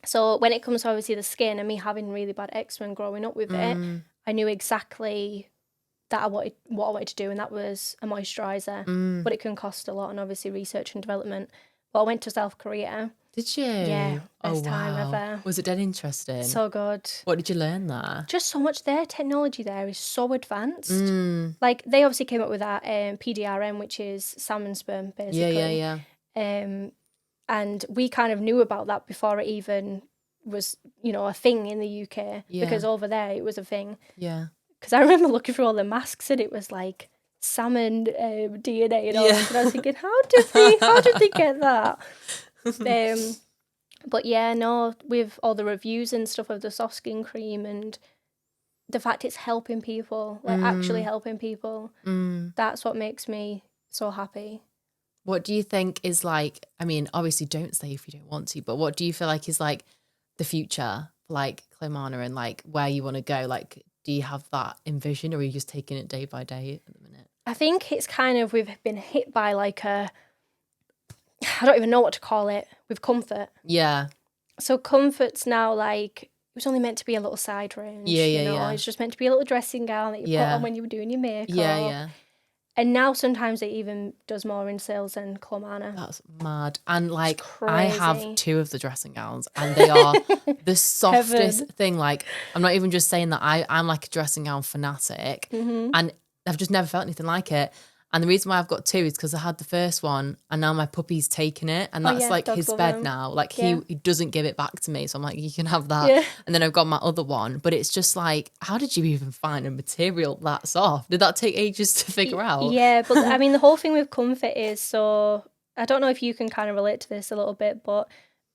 So when it comes to obviously the skin and me having really bad eczema and growing up with it, I knew exactly that what I wanted to do, and that was a moisturiser. But it can cost a lot, and obviously research and development. But I went to South Korea. Did you? Yeah, best time ever. Was it dead interesting? So good. What did you learn there? Just so much. Their technology there is so advanced. Like, they obviously came up with that PDRM, which is salmon sperm, basically. Yeah. And we kind of knew about that before it even was, a thing in the UK. Yeah. Because over there it was a thing. Yeah. Because I remember looking through all the masks and it was like salmon DNA and all that. And I was thinking, how did they get that? But yeah, no, with all the reviews and stuff of the soft skin cream and the fact it's helping people, like actually helping people, that's what makes me so happy. What do you think is like, I mean, obviously don't say if you don't want to, but what do you feel like is like the future, like Clomana, and like where you want to go? Like, do you have that envision, or are you just taking it day by day at the minute? I think it's kind of, we've been hit by like I don't even know what to call it, with Comfort. Yeah. So Comfort's now like, it was only meant to be a little side range, you know. It's just meant to be a little dressing gown that you put on when you were doing your makeup. Yeah. And now sometimes it even does more in sales than Clomana. That's mad. And like, I have 2 of the dressing gowns and they are the softest thing. Like, I'm not even just saying that I'm like a dressing gown fanatic, and I've just never felt anything like it. And the reason why I've got 2 is because I had the first one and now my puppy's taken it, and that's like his bed now. Like he doesn't give it back to me. So I'm like, you can have that. Yeah. And then I've got my other one, but it's just like, how did you even find a material that soft? Did that take ages to figure out? Yeah, but I mean, the whole thing with Comfort is, so I don't know if you can kind of relate to this a little bit, but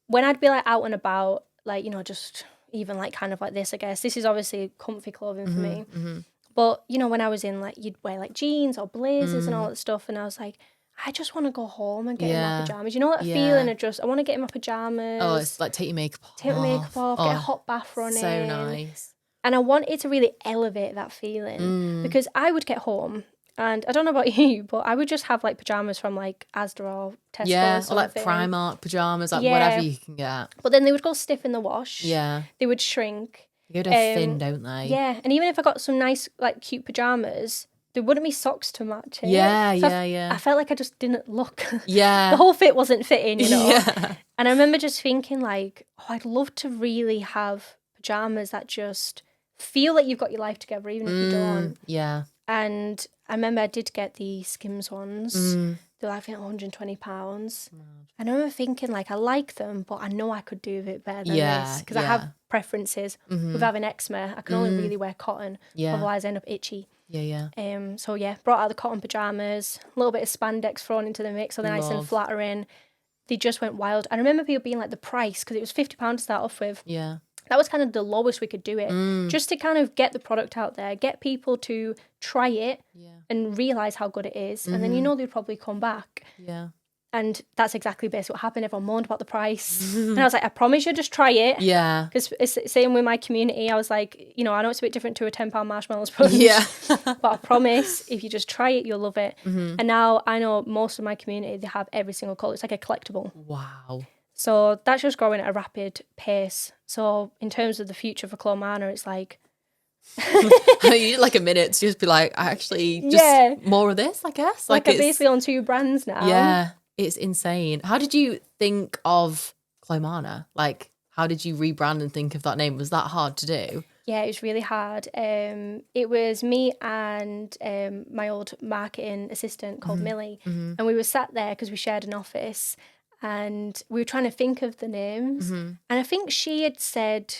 when I'd be like out and about, like, you know, just even like kind of like this, I guess, this is obviously comfy clothing for me. But, you know, when I was in, like, you'd wear, like, jeans or blazers and all that stuff, and I was like, I just want to go home and get in my pyjamas. You know that feeling of just, I want to get in my pyjamas. Oh, it's like, take your makeup off. Take my makeup off, get a hot bath running. So nice. And I wanted to really elevate that feeling because I would get home, and I don't know about you, but I would just have, like, pyjamas from, like, Asda or Tesco. Yeah, or, like, Primark pyjamas, like, whatever you can get. But then they would go stiff in the wash. Yeah. They would shrink. They go thin, don't they? Yeah, and even if I got some nice, like, cute pyjamas, there wouldn't be socks to match it. Yeah, so yeah. I felt like I just didn't look. Yeah. The whole fit wasn't fitting, you know? Yeah. And I remember just thinking, like, oh, I'd love to really have pyjamas that just feel like you've got your life together, even if you don't. Yeah. And I remember I did get the Skims ones. They were like, I think, £120. And I remember thinking, like, I like them, but I know I could do a bit better than this. Because I have preferences. With having eczema, I can only really wear cotton. Otherwise I end up itchy. Yeah. So, yeah, brought out the cotton pyjamas, a little bit of spandex thrown into the mix, so they're nice and flattering. They just went wild. I remember people being like, the price, because it was £50 to start off with. Yeah. That was kind of the lowest we could do it. Just to kind of get the product out there, get people to try it and realise how good it is. And then, you know, they'd probably come back. Yeah. And that's exactly basically what happened. Everyone moaned about the price. And I was like, I promise you, just try it. Yeah. Because it's the same with my community. I was like, you know, I know it's a bit different to a £10 marshmallow sponge. Yeah. But I promise, if you just try it, you'll love it. And now I know most of my community, they have every single colour. It's like a collectible. Wow. So that's just growing at a rapid pace. So in terms of the future for Clomana, it's like... You need like a minute to just be like, actually, just more of this, I guess. Like I'm basically on 2 brands now. Yeah, it's insane. How did you think of Clomana? Like, how did you rebrand and think of that name? Was that hard to do? Yeah, it was really hard. It was me and my old marketing assistant called Millie. And we were sat there because we shared an office. And we were trying to think of the names. And I think she had said,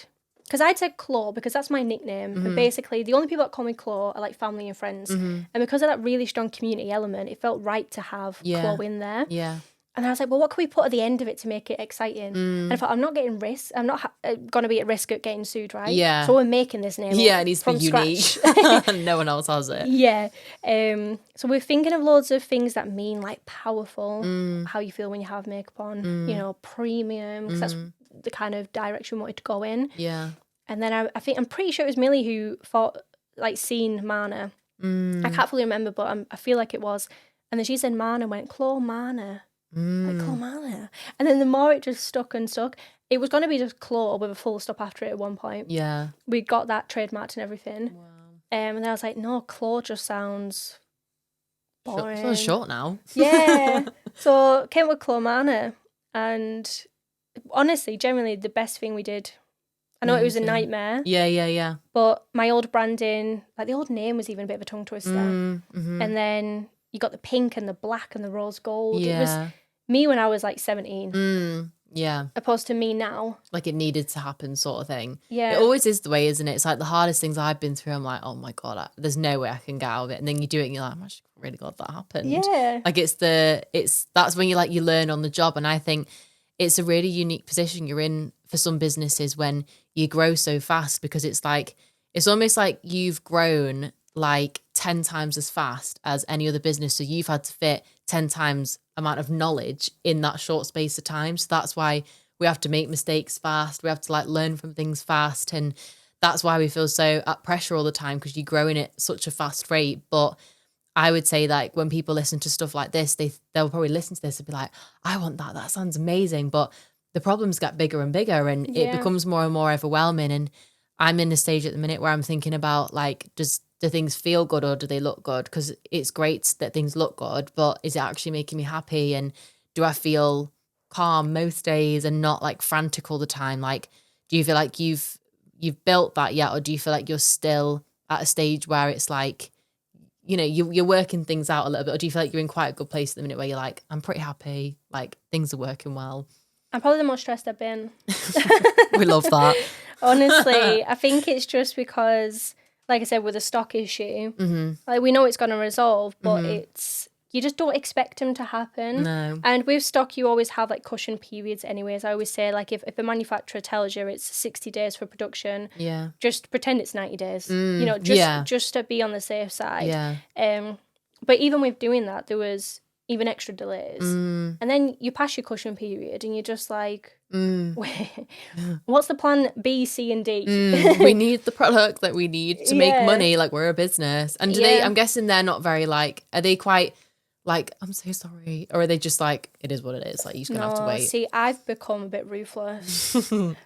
because I'd said Claw, because that's my nickname. But basically, the only people that call me Claw are like family and friends. And because of that really strong community element, it felt right to have Claw in there. Yeah. And I was like, well, what can we put at the end of it to make it exciting? And I thought, I'm not getting risk. I'm not going to be at risk at getting sued, right? Yeah. So we're making this name it needs to be scratch. unique. No one else has it. Yeah. So we're thinking of loads of things that mean like powerful, how you feel when you have makeup on, you know, premium, because that's the kind of direction we wanted to go in. Yeah. And then I'm pretty sure it was Millie who thought, like, seen Mana. I can't fully remember, but I feel like it was. And then she said Mana, went, Clomana. Like Clomana. And then the more it just stuck and stuck, it was going to be just Claw with a full stop after it at one point. Yeah. We got that trademarked and everything. Wow. And then I was like, no, Claw just sounds boring. It's short now. Yeah. So came with Clomana. And honestly, generally the best thing we did. I know it was a nightmare. Yeah. But my old branding, like the old name was even a bit of a tongue twister. And then you got the pink and the black and the rose gold. Yeah. It was me when I was like 17. Yeah. Opposed to me now. Like it needed to happen sort of thing. Yeah. It always is the way, isn't it? It's like the hardest things I've been through, I'm like, oh my God, there's no way I can get out of it. And then you do it and you're like, I'm actually really glad that happened. Yeah. Like that's when you learn on the job. And I think it's a really unique position you're in for some businesses when you grow so fast, because it's almost like you've grown like 10 times as fast as any other business. So you've had to fit 10 times amount of knowledge in that short space of time. So that's why we have to make mistakes fast. We have to like learn from things fast. And that's why we feel so at pressure all the time, because you're growing at such a fast rate. But I would say like when people listen to stuff like this, they'll probably listen to this and be like, I want that. That sounds amazing. But the problems get bigger and bigger and it becomes more and more overwhelming. And I'm in a stage at the minute where I'm thinking about like, do things feel good or do they look good? Because it's great that things look good, but is it actually making me happy? And do I feel calm most days and not like frantic all the time? Like, do you feel like you've built that yet? Or do you feel like you're still at a stage where it's like, you know, you're working things out a little bit? Or do you feel like you're in quite a good place at the minute where you're like, I'm pretty happy, like things are working well? I'm probably the most stressed I've been. We love that. Honestly, I think it's just because, like I said, with the stock issue, like we know it's going to resolve, but you just don't expect them to happen. No. And with stock, you always have like cushion periods anyways. I always say, like, if a manufacturer tells you it's 60 days for production, just pretend it's 90 days. You know, just to be on the safe side. Yeah. But even with doing that, there was even extra delays. And then you pass your cushion period and you're just like, what's the plan B, C, and D? We need the product that we need to make money. Like, we're a business. And I'm guessing they're not very like, are they quite like, I'm so sorry? Or are they just like, it is what it is? Like, you're just going to have to wait. See, I've become a bit ruthless.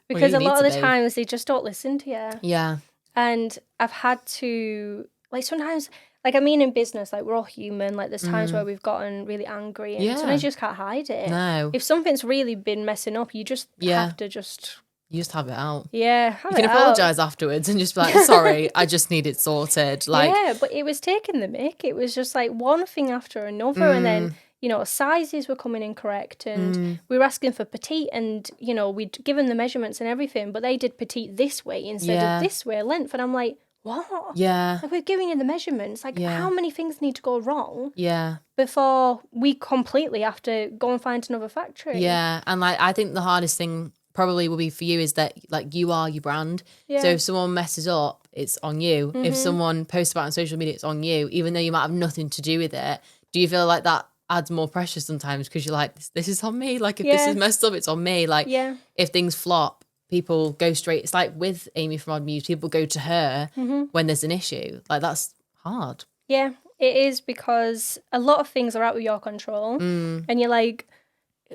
Because a lot of the times they just don't listen to you. Yeah. And I've had to, like, sometimes, like, I mean, in business, like, we're all human. Like, there's times where we've gotten really angry and sometimes you just can't hide it. No. If something's really been messing up, you just have to You just have it out. Yeah, you can apologise afterwards and just be like, sorry, I just need it sorted. Like, yeah, but it was taking the mick. It was just like one thing after another. And then, you know, sizes were coming incorrect and we were asking for petite and, you know, we'd given the measurements and everything, but they did petite this way instead of this way, length. And I'm like, what? Yeah. Like, we're giving you the measurements. Like, how many things need to go wrong? Yeah. Before we completely have to go and find another factory. Yeah. And like, I think the hardest thing probably will be for you is that like you are your brand. Yeah. So if someone messes up, it's on you. If someone posts about it on social media, it's on you, even though you might have nothing to do with it. Do you feel like that adds more pressure sometimes because you're like, this is on me? Like, if this is messed up, it's on me. Like, if things flop, people go straight. It's like with Amy from Odd Muse, people go to her when there's an issue. Like, that's hard. Yeah, it is, because a lot of things are out of your control. And you're like,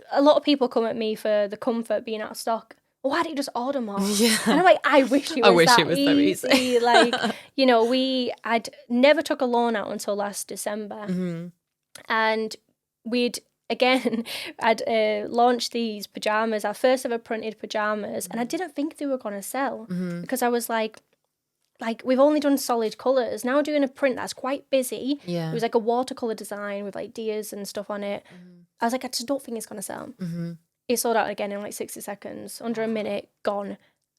a lot of people come at me for the comfort being out of stock. Why didn't you just order more? Yeah. And I'm like, I wish it was that easy. Like, you know, I'd never took a loan out until last December. And I'd launched these pajamas, our first ever printed pajamas, and I didn't think they were going to sell because I was like, we've only done solid colours. Now doing a print that's quite busy. Yeah. It was like a watercolour design with like deers and stuff on it. I was like, I just don't think it's going to sell. It sold out again in like 60 seconds, under a minute, gone.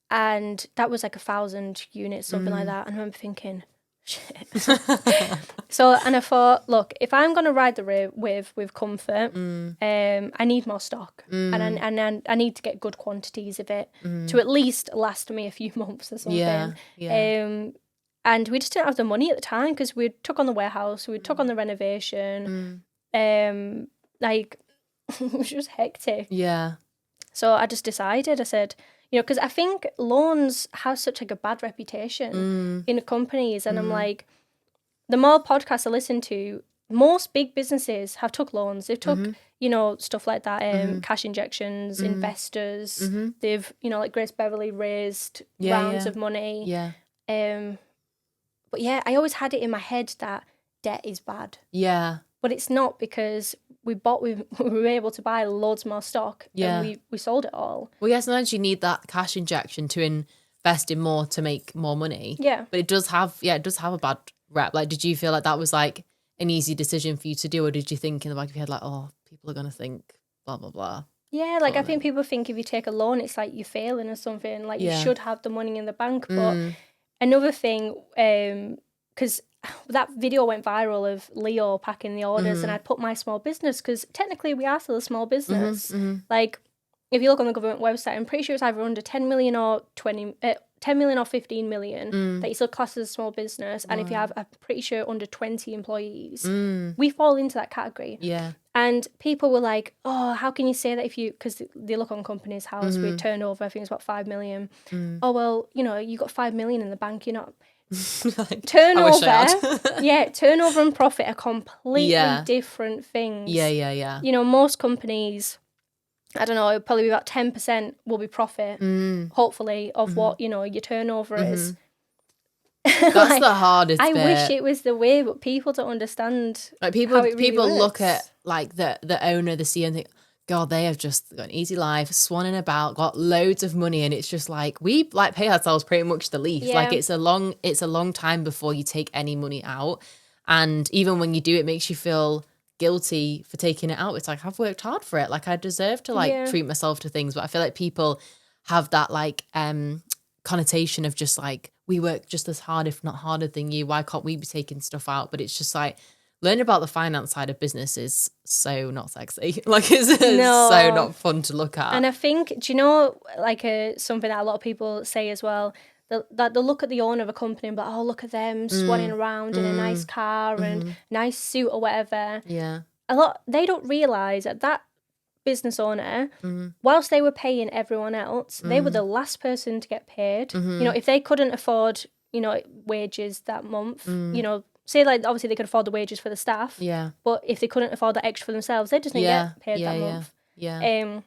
And that was like 1,000 units, something like that. And I remember thinking, shit. And I thought, look, if I'm going to ride the wave with comfort, I need more stock. And I need to get good quantities of it to at least last me a few months or something. And we just didn't have the money at the time because we took on the warehouse, we took on the renovation. Like, it was just hectic. Yeah. So I just decided, I said, you know, because I think loans have such like a bad reputation in companies. And I'm like, the more podcasts I listen to, most big businesses have took loans. They've took, you know, stuff like that, cash injections, investors. They've, you know, like Grace Beverly raised rounds of money. Yeah. But yeah, I always had it in my head that debt is bad. Yeah. But it's not, because we were able to buy loads more stock and we sold it all. Well, yeah, sometimes you need that cash injection to invest in more to make more money. Yeah. But it does have a bad rep. Like, did you feel like that was like an easy decision for you to do, or did you think in the back of your head like, oh, people are going to think blah, blah, blah? Yeah, like I think people think if you take a loan, it's like you're failing or something. Like you should have the money in the bank. But another thing, because that video went viral of Leo packing the orders, and I'd put my small business, because technically we are still a small business. Like, if you look on the government website, I'm pretty sure it's either under 10 million or 10 million or 15 million that you still class as a small business. And if you have, I'm pretty sure, under 20 employees, we fall into that category. Yeah. And people were like, oh, how can you say that because they look on Companies House, we turned over, I think it's about 5 million. Oh, well, you know, you got 5 million in the bank, you're not. Like, turnover, turnover and profit are completely different things. Yeah. You know, most companies, I don't know, it'll probably be about 10% will be profit, hopefully, of what, you know, your turnover is. That's like, the hardest bit. I wish it was the way, but people don't understand like people, how it really people works. look at like the owner, the CEO, and think, God, they have just got an easy life, swanning about, got loads of money, and it's just like we like pay ourselves pretty much the least. Yeah. Like it's a long time before you take any money out, and even when you do, it makes you feel guilty for taking it out. It's like I've worked hard for it. Like I deserve to like treat myself to things, but I feel like people have that like connotation of just like we work just as hard, if not harder than you. Why can't we be taking stuff out? But it's just like learning about the finance side of business is so not sexy. Like it's so not fun to look at. And I think, do you know, like something that a lot of people say as well, that they'll look at the owner of a company and be like, oh, look at them swanning around in a nice car and nice suit or whatever. Yeah. They don't realise that business owner, whilst they were paying everyone else, they were the last person to get paid. You know, if they couldn't afford, you know, wages that month, you know, say like obviously they could afford the wages for the staff. Yeah. But if they couldn't afford that extra for themselves, they just didn't get paid that month. Yeah.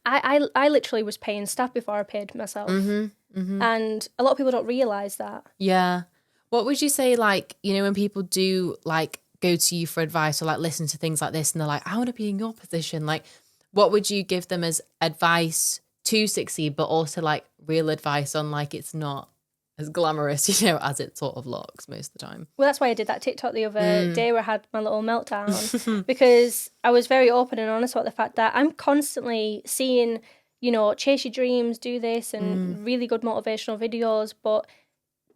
I literally was paying staff before I paid myself. And a lot of people don't realise that. Yeah. What would you say, like, you know, when people do like go to you for advice or like listen to things like this and they're like, I want to be in your position, like what would you give them as advice to succeed, but also like real advice on like it's not as glamorous, you know, as it sort of looks most of the time? Well, that's why I did that TikTok the other day where I had my little meltdown because I was very open and honest about the fact that I'm constantly seeing, you know, chase your dreams, do this and really good motivational videos, but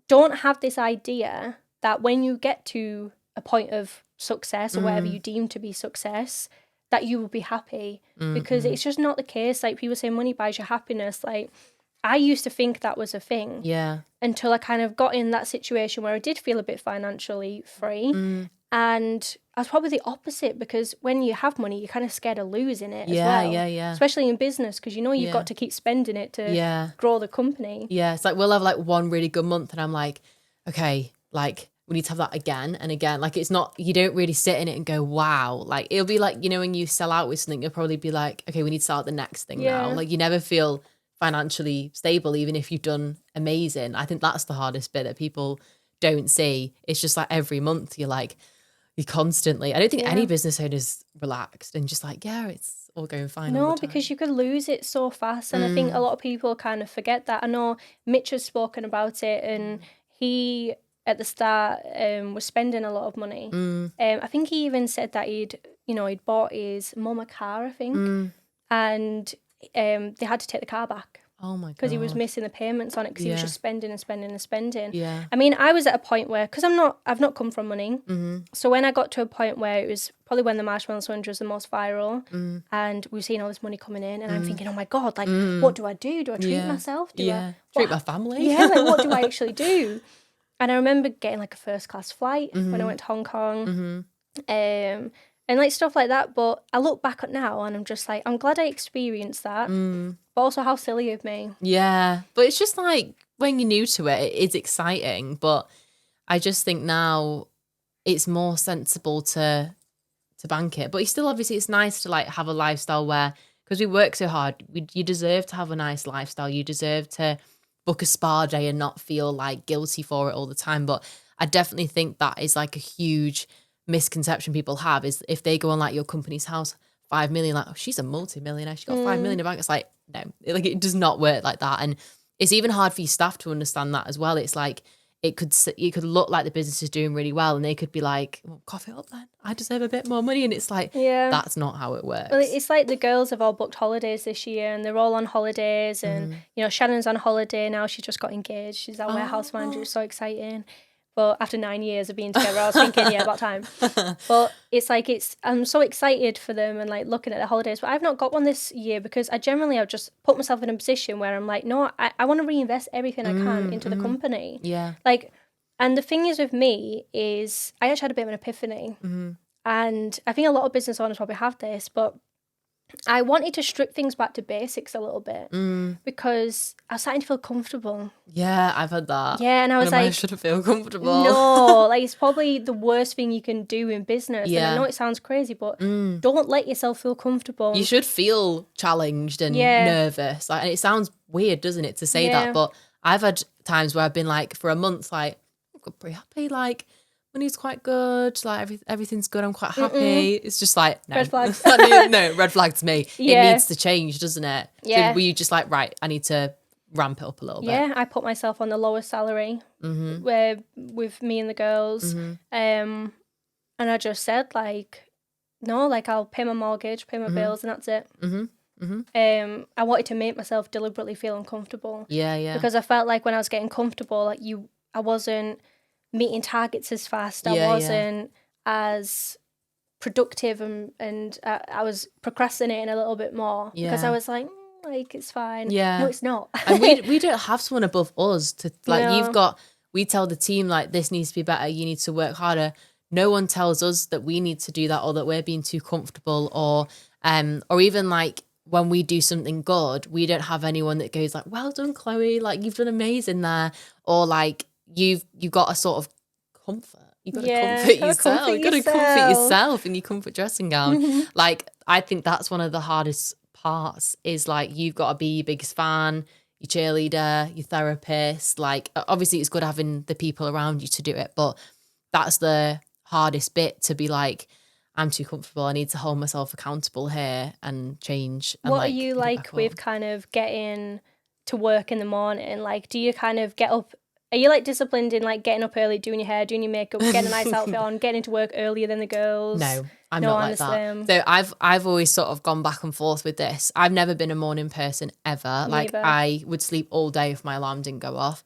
don't have this idea that when you get to a point of success or whatever you deem to be success, that you will be happy because it's just not the case. Like people say money buys your happiness. Like I used to think that was a thing. Yeah. Until I kind of got in that situation where I did feel a bit financially free. And I was probably the opposite because when you have money, you're kind of scared of losing it as well. Yeah. Especially in business because you know you've got to keep spending it to grow the company. Yeah, it's like we'll have like one really good month and I'm like, okay, like we need to have that again and again. Like it's not, you don't really sit in it and go, wow. Like it'll be like, you know, when you sell out with something, you'll probably be like, okay, we need to start the next thing now. Like you never feel financially stable even if you've done amazing. I think that's the hardest bit that people don't see. It's just like every month you're constantly, I don't think any business owner's relaxed and just like, yeah, it's all going fine. No, all the time. because you could lose it so fast. And I think a lot of people kind of forget that. I know Mitch has spoken about it and he at the start was spending a lot of money. I think he even said that he'd bought his mum a car, I think. And they had to take the car back. Oh my God. Because he was missing the payments on it because he was just spending and spending and spending. Yeah. I mean, I was at a point where, because I've not come from money. So when I got to a point where it was probably when the Marshmallow Sponge was the most viral and we were seeing all this money coming in and I'm thinking, oh my God, like, what do I do? Do I treat myself? Do I treat my family? Yeah, like, what do I actually do? And I remember getting like a first class flight when I went to Hong Kong. And like stuff like that. But I look back at now and I'm just like, I'm glad I experienced that. But also how silly of me. Yeah. But it's just like when you're new to it, it is exciting. But I just think now it's more sensible to bank it. But still, obviously, it's nice to like have a lifestyle where, because we work so hard, you deserve to have a nice lifestyle. You deserve to book a spa day and not feel like guilty for it all the time. But I definitely think that is like a huge misconception people have, is if they go on like your company's house, 5 million, like, oh, she's a multi-millionaire, she's got 5 million in the bank. It's like, no, like it does not work like that. And it's even hard for your staff to understand that as well. It's like it could look like the business is doing really well and they could be like, well, cough it up then, I deserve a bit more money. And it's like, that's not how it works. Well, it's like the girls have all booked holidays this year and they're all on holidays and Shannon's on holiday now, she's just got engaged, she's our warehouse manager. It's so exciting. But after 9 years of being together, I was thinking, yeah, about time. But it's like, I'm so excited for them and like looking at the holidays. But I've not got one this year because I've just put myself in a position where I'm like, no, I want to reinvest everything I can into the company. Yeah. Like, and the thing is with me is I actually had a bit of an epiphany. And I think a lot of business owners probably have this, but I wanted to strip things back to basics a little bit because I was starting to feel comfortable. Yeah, I've had that. Yeah, and I was like, I should feel comfortable. no, like it's probably the worst thing you can do in business. Yeah. And I know it sounds crazy, but don't let yourself feel comfortable. You should feel challenged and nervous. Like, and it sounds weird, doesn't it, to say that? But I've had times where I've been like, for a month, like, I'm pretty happy. Like, money's quite good. Like, everything's good. I'm quite happy. It's just like, no. Red flag. No, red flag to me. Yeah. It needs to change, doesn't it? Yeah. So were you just like, right, I need to ramp it up a little bit? Yeah, I put myself on the lowest salary where with me and the girls. And I just said, like, no, like, I'll pay my mortgage, pay my bills, and that's it. I wanted to make myself deliberately feel uncomfortable. Yeah. Because I felt like when I was getting comfortable, like I wasn't meeting targets as fast. I wasn't as productive, and I was procrastinating a little bit more because I was like it's fine. Yeah. No, it's not. And we don't have someone above us to like. No. We tell the team like this needs to be better. You need to work harder. No one tells us that we need to do that or that we're being too comfortable or even like when we do something good, we don't have anyone that goes like, well done, Chloe. Like you've done amazing there. Or like you got a sort of comfort. You've got to comfort yourself. You've got to comfort yourself in your comfort dressing gown. Like I think that's one of the hardest parts is like you've got to be your biggest fan, your cheerleader, your therapist. Like obviously it's good having the people around you to do it, but that's the hardest bit to be like, I'm too comfortable. I need to hold myself accountable here and change. And what are you like with kind of getting to work in the morning? Like, do you kind of get up? Are you like disciplined in like getting up early, doing your hair, doing your makeup, getting a nice outfit on, getting into work earlier than the girls? No, I'm not like that. So I've always sort of gone back and forth with this. I've never been a morning person ever. Like I would sleep all day if my alarm didn't go off.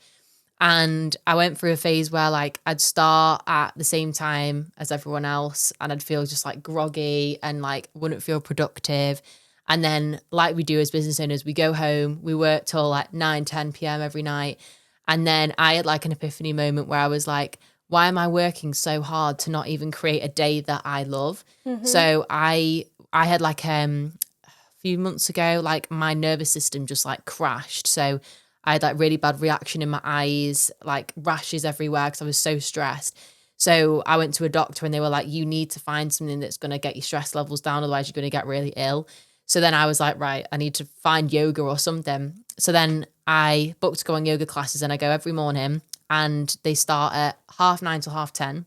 And I went through a phase where like I'd start at the same time as everyone else and I'd feel just like groggy and like wouldn't feel productive. And then like we do as business owners, we go home, we work till like 9, 10 p.m. every night. And then I had like an epiphany moment where I was like, why am I working so hard to not even create a day that I love? So I had like a few months ago, like my nervous system just like crashed. So I had like really bad reaction in my eyes, like rashes everywhere because I was so stressed. So I went to a doctor and they were like, you need to find something that's going to get your stress levels down. Otherwise you're going to get really ill. So then I was like, right, I need to find yoga or something. So then I booked to go on yoga classes and I go every morning and they start at 9:30 till 10:30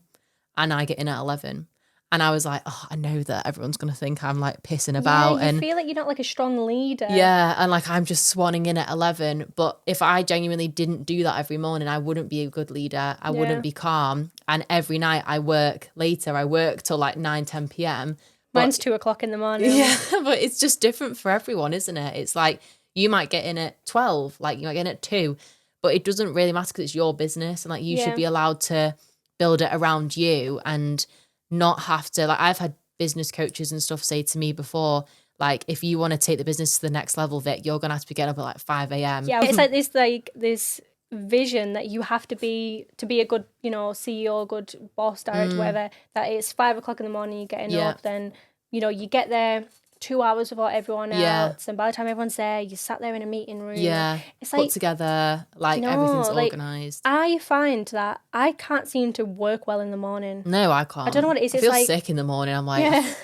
and I get in at 11. And I was like, oh, I know that everyone's going to think I'm like pissing about. Yeah, you feel like you're not like a strong leader. Yeah, and like I'm just swanning in at 11. But if I genuinely didn't do that every morning, I wouldn't be a good leader. I wouldn't be calm. And every night I work later. I work till like 9, 10 p.m. Mine's 2:00 in the morning. Yeah, but it's just different for everyone, isn't it? It's like you might get in at 12, like you might get in at 2, but it doesn't really matter because it's your business and like you should be allowed to build it around you and not have to, like I've had business coaches and stuff say to me before, like if you want to take the business to the next level, Vic, you're going to have to be getting up at like 5 a.m. Yeah, it's like this vision that you have to be a good, CEO, good boss, director, whatever, that it's 5:00 in the morning, you're getting up, then, you get there 2 hours before everyone else, and by the time everyone's there, you sat there in a meeting room. Yeah, it's put like together, like everything's organised. I find that I can't seem to work well in the morning. No, I can't. I don't know what it is. I feel sick in the morning. I'm like,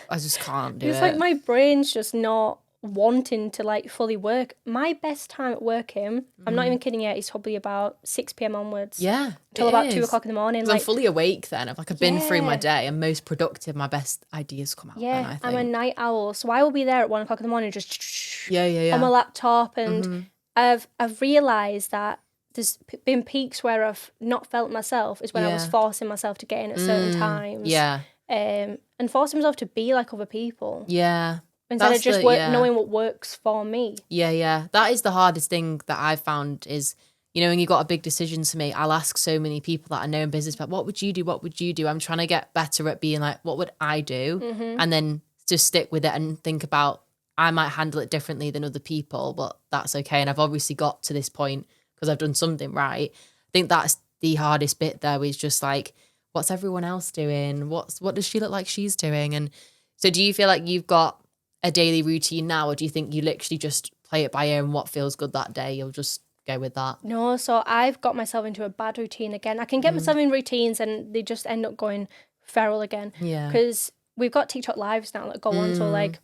I just can't do it. It's like my brain's just not wanting to like fully work. My best time at working, I'm not even kidding you, it's probably about 6 p.m. onwards. Yeah. Till about 2:00 in the morning. Like, I'm fully awake then. I've been through my day and most productive, my best ideas come out then, I think. I'm a night owl. So I will be there at 1:00 in the morning just on my laptop, and I've realised that there's been peaks where I've not felt myself is when I was forcing myself to get in at certain times. Yeah. And forcing myself to be like other people. Yeah. Instead of just knowing what works for me. Yeah. That is the hardest thing that I've found is, when you've got a big decision to make, I'll ask so many people that I know in business about, what would you do? What would you do? I'm trying to get better at being like, what would I do? And then just stick with it and think about, I might handle it differently than other people, but that's okay. And I've obviously got to this point because I've done something right. I think that's the hardest bit though, is just like, what's everyone else doing? What does she look like she's doing? And so do you feel like you've got a daily routine now, or do you think you literally just play it by ear and what feels good that day, you'll just go with that? No, so I've got myself into a bad routine again. I can get myself in routines and they just end up going feral again. Yeah. Because we've got TikTok lives now that go on till like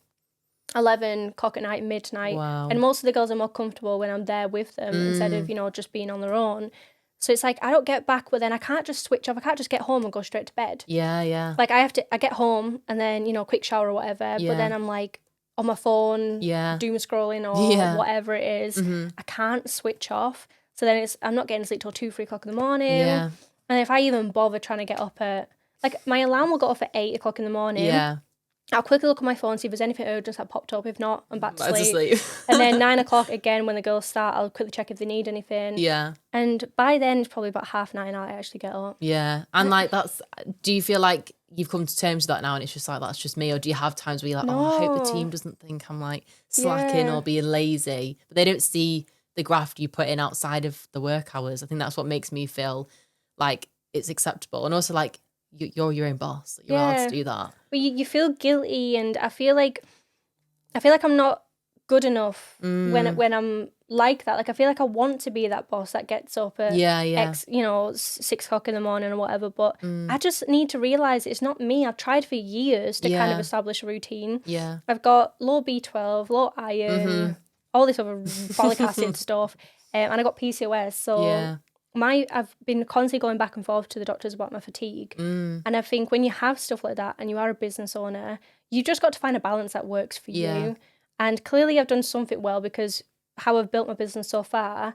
11 o'clock at night, midnight. Wow. And most of the girls are more comfortable when I'm there with them instead of, just being on their own. So it's like I don't get back, but then I can't just switch off. I can't just get home and go straight to bed. Yeah. Like I get home and then, quick shower or whatever. Yeah. But then I'm like on my phone, doom scrolling or whatever it is. I can't switch off. So then I'm not getting to sleep till 2-3 o'clock in the morning. Yeah. And if I even bother trying to get up at, like my alarm will go off at 8 o'clock in the morning. Yeah. I'll quickly look at my phone, see if there's anything urgent that popped up. If not, I'm back to Back sleep. And then 9 o'clock again, when the girls start, I'll quickly check if they need anything. Yeah. And by then, it's probably about 9:30 I actually get up. Yeah. And like do you feel like you've come to terms with that now and it's just like, that's just me? Or do you have times where you're like, No. I hope the team doesn't think I'm like slacking or being lazy? But they don't see the graft you put in outside of the work hours. I think that's what makes me feel like it's acceptable. And also like, you're your own boss. You're allowed to do that. But you feel guilty, and I feel like I'm not good enough when I'm like that. Like I feel like I want to be that boss that gets up at 6 o'clock in the morning or whatever. But I just need to realize it's not me. I've tried for years to kind of establish a routine. Yeah, I've got low B12, low iron, all this other folic acid stuff, and I got PCOS. So. I've been constantly going back and forth to the doctors about my fatigue. And I think when you have stuff like that and you are a business owner, you just got to find a balance that works for you. And clearly I've done something well, because how I've built my business so far,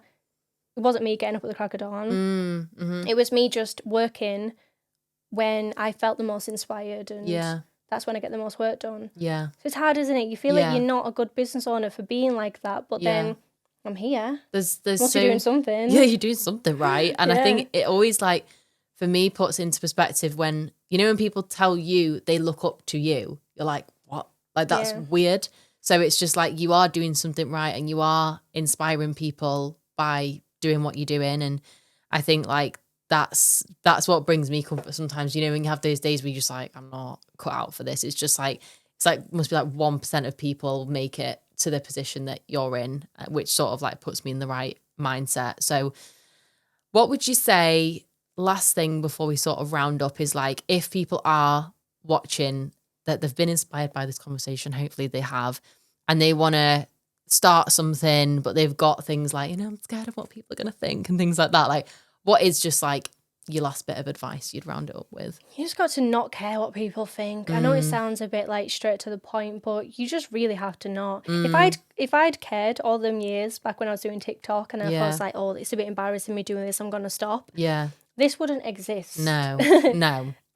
it wasn't me getting up at the crack of dawn. It was me just working when I felt the most inspired, and that's when I get the most work done. So it's hard, isn't it? You feel like you're not a good business owner for being like that, but then I'm here. There's Must be doing something. Yeah, you're doing something right. And I think it always, like, for me, puts into perspective when, when people tell you they look up to you, you're like, what? Like, that's weird. So it's just like you are doing something right and you are inspiring people by doing what you're doing. And I think like that's what brings me comfort sometimes, when you have those days where you're just like, I'm not cut out for this. It's just like, must be like 1% of people make it to the position that you're in, which sort of like puts me in the right mindset. So what would you say, last thing before we sort of round up, is like, if people are watching that they've been inspired by this conversation, hopefully they have, and they want to start something, but they've got things like, I'm scared of what people are going to think and things like that. Like, what is just like your last bit of advice you'd round it up with? You just got to not care what people think. I know it sounds a bit like straight to the point, but you just really have to not. If I'd cared all them years back when I was doing TikTok and I was like, oh, it's a bit embarrassing me doing this, I'm going to stop. Yeah. This wouldn't exist. No.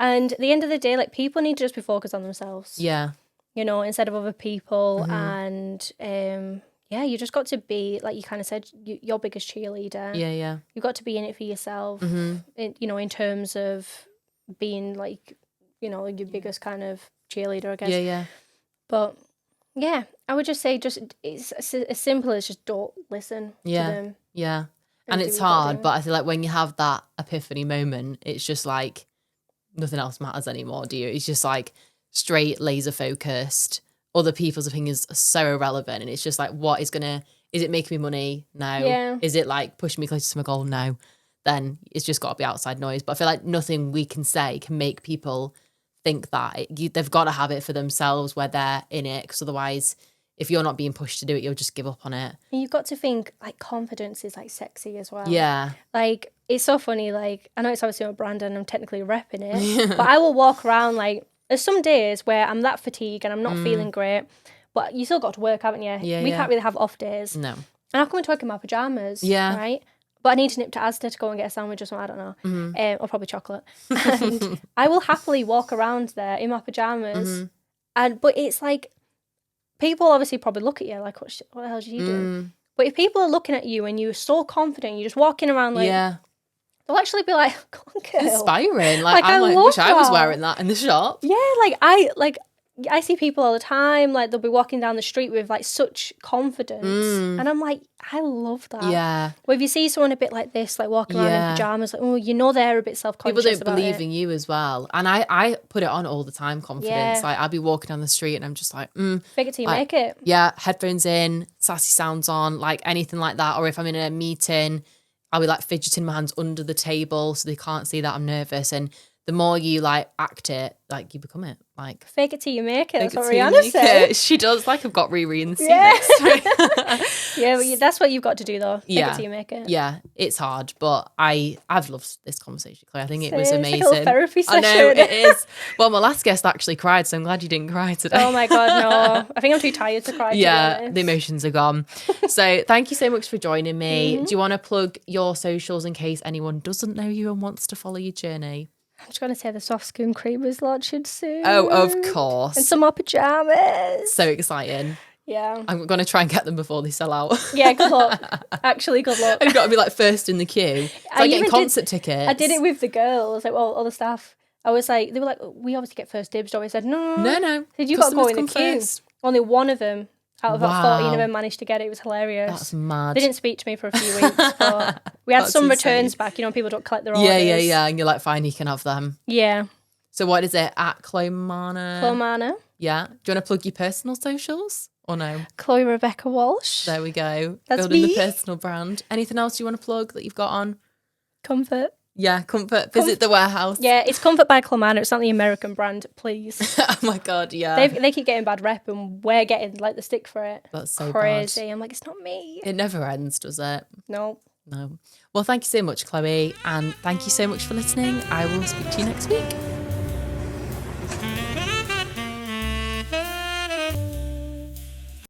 And at the end of the day, like, people need to just be focused on themselves. Yeah. Instead of other people. And you just got to be, like you kind of said, your biggest cheerleader. Yeah. You've got to be in it for yourself, in terms of being like, your biggest kind of cheerleader, I guess. Yeah. But yeah, I would just say it's as simple as just don't listen to them. Yeah. And it's hard, but I feel like when you have that epiphany moment, it's just like nothing else matters anymore, do you? It's just like straight laser focused. Other people's opinions are so irrelevant, and it's just like, is it making me money? No. Yeah. Is it like pushing me closer to my goal? No. Then it's just got to be outside noise. But I feel like nothing we can say can make people think that. They've got to have it for themselves where they're in it, because otherwise, if you're not being pushed to do it, you'll just give up on it. And you've got to think, like, confidence is, like, sexy as well. Yeah. Like, it's so funny, like, I know it's obviously a brand and I'm technically repping it, but I will walk around, like, there's some days where I'm that fatigued and I'm not feeling great, but you still got to work, haven't you? We can't really have off days. No. And I'll come into work in my pyjamas, right? But I need to nip to Asda to go and get a sandwich or something, I don't know, or probably chocolate. And I will happily walk around there in my pyjamas, but it's like, people obviously probably look at you like, what the hell are you doing? But if people are looking at you and you're so confident, you're just walking around like, they'll actually be like, come on, girl. Inspiring. Like I wish I was wearing that in the shop. Yeah, I see people all the time, like they'll be walking down the street with like such confidence. And I'm like, I love that. Yeah. Well, if you see someone a bit like this, like walking around in pajamas, like, oh, you know they're a bit self-conscious. People don't believe in you as well. And I put it on all the time, confidence. Yeah. Like I'll be walking down the street and I'm just like, fake it till you like, make it. Yeah, headphones in, sassy sounds on, like anything like that. Or if I'm in a meeting, I'll be like fidgeting my hands under the table so they can't see that I'm nervous. And the more you like act it, like you become it. Like fake it till you make it. That's what Rihanna said. She does. Like I've got Riri in the seat Yeah. next to me. Yeah, but that's what you've got to do though. Fake it till you make it. Yeah, it's hard, but I've loved this conversation, Chloe. I think it was Same. amazing. It's like a little therapy I session. know it is. Well, my last guest actually cried, so I'm glad you didn't cry today. Oh my God, no. I think I'm too tired to cry. Yeah, the emotions are gone. So thank you so much for joining me. Do you want to plug your socials in case anyone doesn't know you and wants to follow your journey? I'm just going to say the soft spoon cream is launching soon. Oh, of course. And some more pajamas. So exciting. Yeah. I'm going to try and get them before they sell out. Yeah, good luck. Actually, good luck. I've got to be like first in the queue. It's like getting concert tickets. I did it with the girls, like all the staff. I was like, they were like, we obviously get first dibs. So I said, no. Said, you got to go in the queue. First. Only one of them out of about 14 of them managed to get it. It was hilarious. That's mad. They didn't speak to me for a few weeks, but we had some returns back. You know, people don't collect their orders. Yeah. And you're like, fine, you can have them. Yeah. So what is it? At Clomana? Clomana. Yeah. Do you want to plug your personal socials or no? Chloe Rebecca Walsh. There we go. That's Building me. the personal brand. Anything else you want to plug that you've got on? Comfort. Yeah, Comfort. Visit the warehouse. Yeah, it's Comfort by Clomana. It's not the American brand, please. Oh my God, yeah. They keep getting bad rep and we're getting like the stick for it. That's so crazy. bad. I'm like, it's not me. It never ends, does it? No. Well, thank you so much, Chloe. And thank you so much for listening. I will speak to you next week.